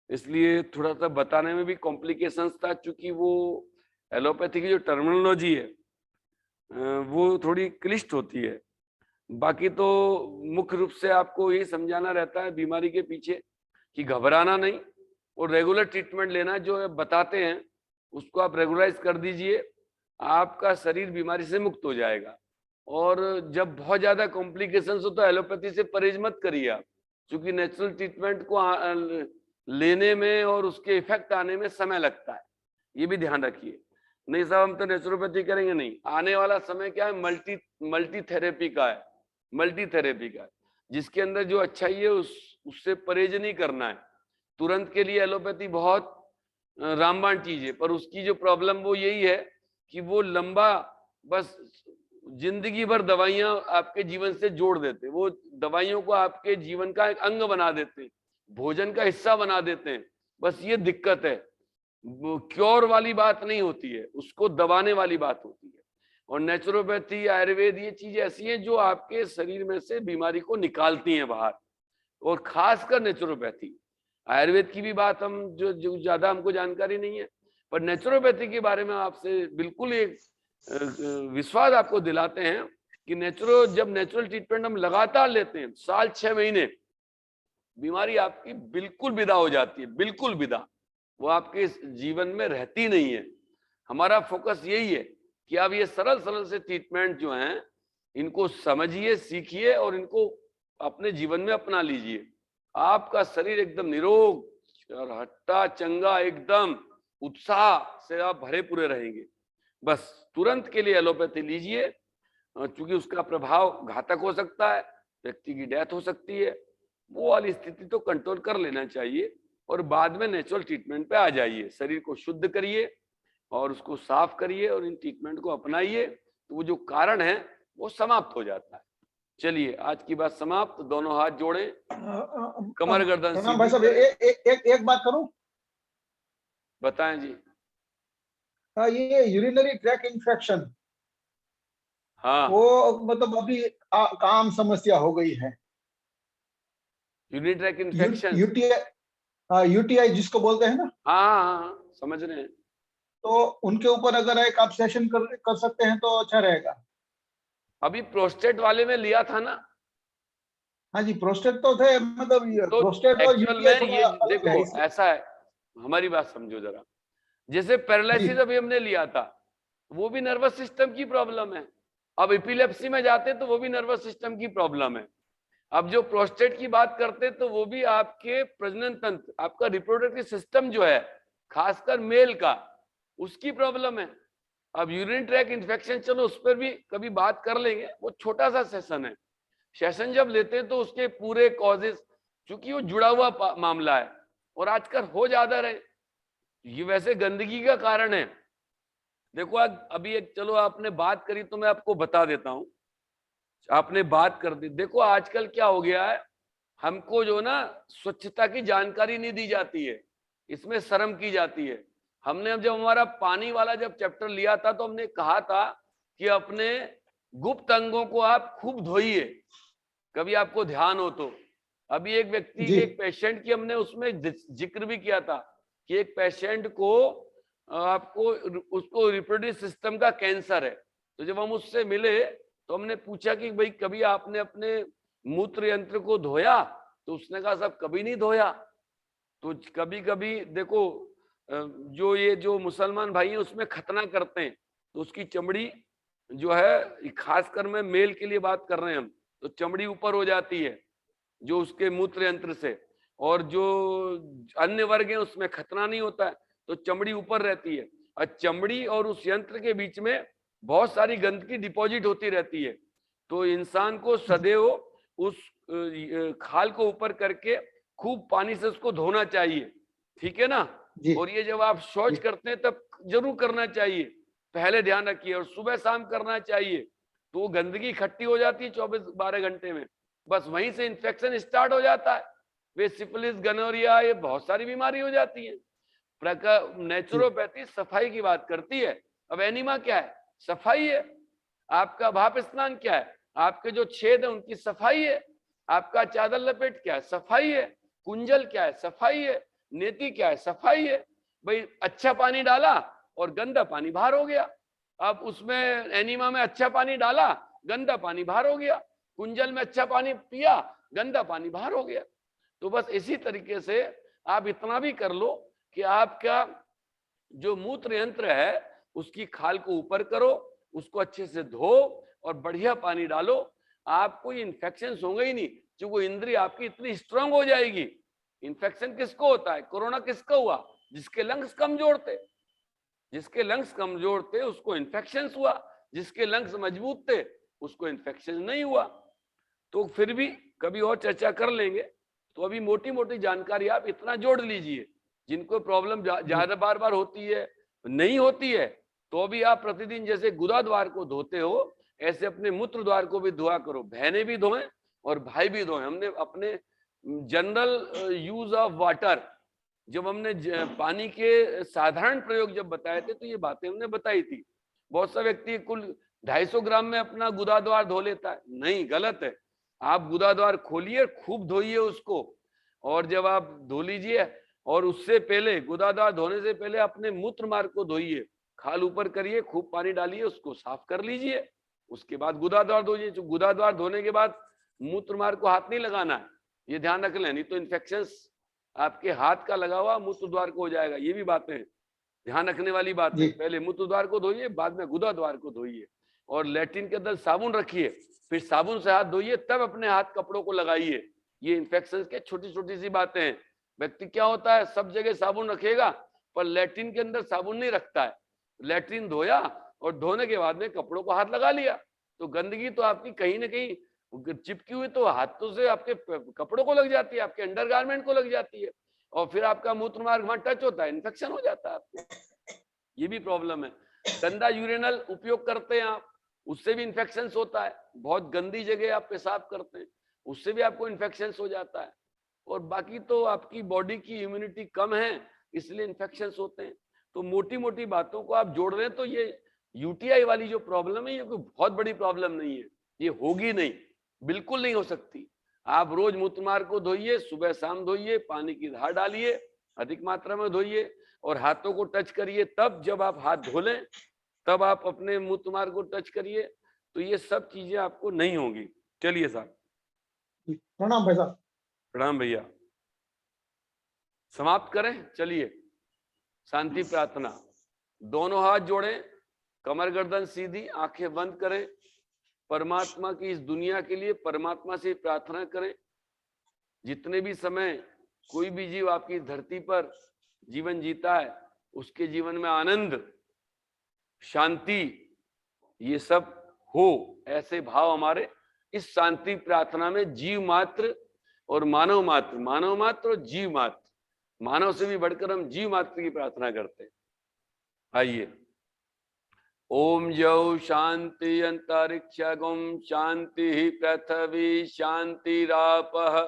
इसलिए थोड़ा सा बताने में भी कॉम्प्लिकेशंस था, क्योंकि वो एलोपैथी की जो टर्मिनोलॉजी है वो थोड़ी क्लिष्ट होती है। बाकी तो मुख्य रूप से आपको यही समझाना रहता है बीमारी के पीछे कि घबराना नहीं और रेगुलर ट्रीटमेंट लेना, जो बताते हैं उसको आप रेगुलराइज कर दीजिए, आपका शरीर बीमारी से मुक्त हो जाएगा। और जब बहुत ज्यादा कॉम्प्लिकेशंस हो तो एलोपैथी से परहेज मत करिए आप, क्योंकि नेचुरल ट्रीटमेंट को लेने में और उसके इफेक्ट आने में समय लगता है, ये भी ध्यान रखिए। नहीं साहब हम तो नेचुरोपैथी करेंगे, नहीं, आने वाला समय क्या है, मल्टी थेरेपी का है, मल्टी थेरेपी का है, जिसके अंदर जो अच्छाई है उससे परहेज नहीं करना है। तुरंत के लिए एलोपैथी बहुत रामबाण चीज है, पर उसकी जो प्रॉब्लम वो यही है कि वो लंबा, बस जिंदगी भर दवाइयां आपके जीवन से जोड़ देते, वो दवाइयों को आपके जीवन का एक अंग बना देते हैं, भोजन का हिस्सा बना देते हैं। बस ये दिक्कत है, क्योर वाली बात नहीं होती है, उसको दबाने वाली बात होती है। और नेचुरोपैथी, आयुर्वेद, ये चीज ऐसी है जो आपके शरीर में से बीमारी को निकालती हैं बाहर, और खासकर नेचुरोपैथी। आयुर्वेद की भी बात हम जो ज्यादा हमको जानकारी नहीं है, पर नेचुरोपैथी के बारे में आपसे बिल्कुल एक विश्वास आपको दिलाते हैं कि जब नेचुरल ट्रीटमेंट हम लगातार लेते हैं, साल 6 महीने, बीमारी आपकी बिल्कुल विदा हो जाती है, बिल्कुल विदा, वो आपके जीवन में रहती नहीं है। हमारा फोकस यही है कि आप ये सरल सरल से ट्रीटमेंट जो हैं इनको समझिए, सीखिए और इनको अपने जीवन में अपना लीजिए। आपका शरीर एकदम निरोग और हट्टा चंगा, एकदम उत्साह से आप भरे पूरे रहेंगे। बस तुरंत के लिए एलोपैथी लीजिए, क्योंकि उसका प्रभाव घातक हो सकता है, व्यक्ति की डेथ हो सकती है। वो वाली स्थिति तो कंट्रोल कर लेना चाहिए और बाद में नेचुरल ट्रीटमेंट पे आ जाइए। शरीर को शुद्ध करिए और उसको साफ करिए और इन ट्रीटमेंट को अपनाइए, तो वो जो कारण है वो समाप्त हो जाता है। चलिए, आज की बात समाप्त। दोनों हाथ जोड़े, कमर गर्दन सीधी भाई साहब, एक बात करूं? बताएं जी। ये यूरिनरी ट्रैक इन्फेक्शन, हाँ, वो मतलब अभी आम समस्या हो गई है। यूरिनरी ट्रैक इन्फेक्शन, यूटीआई जिसको बोलते हैं ना। हाँ हाँ हाँ, समझ रहे हैं। तो उनके ऊपर अगर एक आप सेशन कर सकते हैं तो अच्छा रहेगा। अभी प्रोस्टेट वाले में लिया था ना, हाँ जी, प्रोस्टेट तो थे, मतलब तो प्रोस्टेट और एक्चुअल यूटीआई में थोड़ा ये अलग है देखो इसलिए। ऐसा है, हमारी बात समझो जरा। जैसे पैरालिसिस जी अभी हमने लिया था, वो भी नर्वस सिस्टम की प्रॉब्लम है। अब एपिलेप्सी में जाते तो वो भी नर्वस सिस्टम की प्रॉब्लम है। अब जो प्रोस्टेट की बात करते तो वो भी आपके प्रजनन तंत्र, आपका रिप्रोडक्टिव सिस्टम जो है, खासकर मेल का, उसकी प्रॉब्लम है। अब यूरिन ट्रैक इन्फेक्शन, चलो उस पर भी कभी बात कर लेंगे, वो छोटा सा सेशन है। सेशन जब लेते हैं तो उसके पूरे कॉजेस, क्योंकि वो जुड़ा हुआ मामला है और आजकल हो ज्यादा रहे, ये वैसे गंदगी का कारण है। देखो अभी एक, चलो आपने बात करी तो मैं आपको बता देता हूं, आपने बात कर दी। देखो आजकल क्या हो गया है, हमको जो ना स्वच्छता की जानकारी नहीं दी जाती है, इसमें शर्म की जाती है। हमने जब हमारा पानी वाला जब चैप्टर लिया था तो हमने कहा था कि अपने गुप्त अंगों को आप खूब धोइए, कभी आपको ध्यान हो तो। अभी एक व्यक्ति जी के, एक पेशेंट की हमने उसमें जिक्र भी किया था कि एक पेशेंट को आपको उसको रिप्रोडक्टिव सिस्टम का कैंसर है। तो जब हम उससे मिले तो हमने पूछा कि भाई कभी आपने अपने मूत्र यंत्र को धोया, तो उसने कहा साहब कभी नहीं धोया। तो कभी कभी देखो जो ये जो मुसलमान भाई हैं उसमें खतना करते हैं, तो उसकी चमड़ी जो है, खासकर मैं मेल के लिए बात कर रहे हैं हम, तो चमड़ी ऊपर हो जाती है जो उसके मूत्र यंत्र से, और जो अन्य वर्ग है उसमें खतना नहीं होता है, तो चमड़ी ऊपर रहती है। और चमड़ी और उस यंत्र के बीच में बहुत सारी गंदगी डिपॉजिट होती रहती है। तो इंसान को सदैव उस खाल को ऊपर करके खूब पानी से उसको धोना चाहिए, ठीक है ना। जी और ये जब आप शौच जी करते हैं तब जरूर करना चाहिए, पहले ध्यान रखिए, और सुबह शाम करना चाहिए। तो वो गंदगी इकट्ठी हो जाती है 24-12 घंटे में, बस वहीं से इन्फेक्शन स्टार्ट हो जाता है। वे सिफिलिस, गनोरिया, ये बहुत सारी बीमारी हो जाती है। जी नेचुरोपैथी सफाई की बात करती है। अब एनिमा क्या है, सफाई है। आपका भाप स्नान क्या है, आपके जो छेद है उनकी सफाई है। आपका चादर लपेट क्या है, सफाई है। कुंजल क्या है, सफाई है। नेति क्या है, सफाई है। भाई अच्छा पानी डाला और गंदा पानी बाहर हो गया। अब उसमें एनिमा में अच्छा पानी डाला, गंदा पानी बाहर हो गया। कुंजल में अच्छा पानी पिया, गंदा पानी बाहर हो गया। तो बस इसी तरीके से आप इतना भी कर लो कि आपका जो मूत्र यंत्र है उसकी खाल को ऊपर करो, उसको अच्छे से धो और बढ़िया पानी डालो, आपको इन्फेक्शन होंगे ही नहीं, क्योंकि वो इंद्रिय आपकी इतनी स्ट्रांग हो जाएगी। इन्फेक्शन किसको होता है, कोरोना किसका हुआ, जिसके लंग्स कमजोर थे। जिसके लंग्स कमजोर थे उसको इन्फेक्शन हुआ, जिसके लंग्स मजबूत थे उसको इन्फेक्शन नहीं हुआ। तो फिर भी कभी और चर्चा कर लेंगे। तो अभी मोटी मोटी जानकारी आप इतना जोड़ लीजिए, जिनको प्रॉब्लम जी ज्यादा बार बार होती है, नहीं होती है, तो अभी आप प्रतिदिन जैसे गुदा द्वार को धोते हो, ऐसे अपने मूत्र द्वार को भी धोआ करो। बहनें भी धोएं और भाई भी धोएं। हमने अपने जनरल यूज ऑफ वाटर, जब हमने पानी के साधारण प्रयोग जब बताए थे तो ये बातें हमने बताई थी। बहुत सा व्यक्ति कुल 250 ग्राम में अपना गुदा द्वार धो लेता है, नहीं, गलत है। आप गुदा द्वार खोलिए, खूब धोइए उसको, और जब आप धो लीजिए, और उससे पहले गुदा द्वार धोने से पहले अपने मूत्र मार्ग को धोइए, खाल ऊपर करिए, खूब पानी डालिए, उसको साफ कर लीजिए, उसके बाद गुदा द्वार धोइए। गुदा द्वार धोने के बाद मूत्र मार्ग को हाथ नहीं लगाना है, ये ध्यान रख लें, नहीं तो इन्फेक्शन आपके हाथ का लगा हुआ मूत्र द्वार को हो जाएगा। ये भी बातें ध्यान रखने वाली बात है। जी पहले मूत्र द्वार को धोइए, बाद में गुदा द्वार को धोइए, और लैट्रिन के अंदर साबुन रखिए, फिर साबुन से हाथ धोइए, तब अपने हाथ कपड़ों को लगाइए। ये इन्फेक्शन के छोटी छोटी सी बातें हैं। व्यक्ति क्या होता है, सब जगह साबुन रखेगा पर लैट्रिन के अंदर साबुन नहीं रखता है। लैट्रिन धोया और धोने के बाद में कपड़ों को हाथ लगा लिया, तो गंदगी तो आपकी कहीं ना कहीं चिपकी हुई तो हाथों से आपके कपड़ों को लग जाती है, आपके अंडरगारमेंट को लग जाती है, और फिर आपका मूत्र मार्ग वहां टच होता है, इन्फेक्शन हो जाता है आपको। ये भी प्रॉब्लम है। गंदा यूरिनल उपयोग करते हैं आप, उससे भी इन्फेक्शन होता है। बहुत गंदी जगह आप पेशाब करते हैं, उससे भी आपको इन्फेक्शन हो जाता है। और बाकी तो आपकी बॉडी की इम्यूनिटी कम है, इसलिए इन्फेक्शन होते हैं। तो मोटी मोटी बातों को आप जोड़ रहे हैं, तो ये यूटीआई वाली जो प्रॉब्लम है, ये कोई बहुत बड़ी प्रॉब्लम नहीं है, ये होगी नहीं, बिल्कुल नहीं हो सकती। आप रोज मूत्र मार्ग को धोइए, सुबह शाम धोइए, पानी की धार डालिए, अधिक मात्रा में धोइए। और हाथों को टच करिए, तब जब आप हाथ धो लें तब आप अपने मुंह तुम्हार को टच करिए, तो ये सब चीजें आपको नहीं होंगी। चलिए साहब, प्रणाम भाई साहब। प्रणाम भैया। समाप्त करें, चलिए शांति प्रार्थना। दोनों हाथ जोड़ें, कमर गर्दन सीधी, आंखें बंद करें। परमात्मा की इस दुनिया के लिए परमात्मा से प्रार्थना करें। जितने भी समय कोई भी जीव आपकी धरती पर जीवन जीता है, उसके जीवन में आनंद, शांति, ये सब हो, ऐसे भाव हमारे इस शांति प्रार्थना में जीव मात्र और मानव मात्र और जीव मात्र, मानव से भी बढ़कर हम जीव मात्र की प्रार्थना करते हैं। आइए। ओम जौ शांति अंतरिक्षगुम शांति पृथ्वी शांतिरापः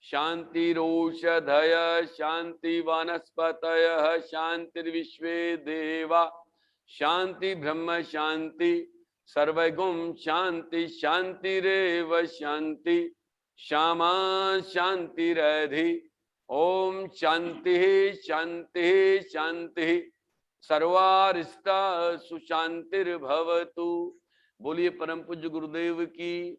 शांतिरोषधय शांति वनस्पतयः शांतिर्विश्वे देवा शांति ब्रह्म शांति सर्वगुम शांति शांतिरेव शांति श्यामा शांतिरधि। ओम शांति शांति शांति सर्वारिष्टा सुशांतिर्भवतु। बोलिए परम पूज्य गुरुदेव की,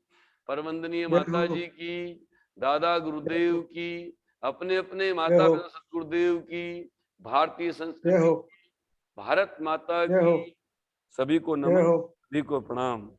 परवंदनीय माता जी की, दादा गुरुदेव की, अपने अपने माता पिता सतगुरुदेव की, भारतीय संस्कृति, भारत माता की। सभी को नमन, सभी को प्रणाम।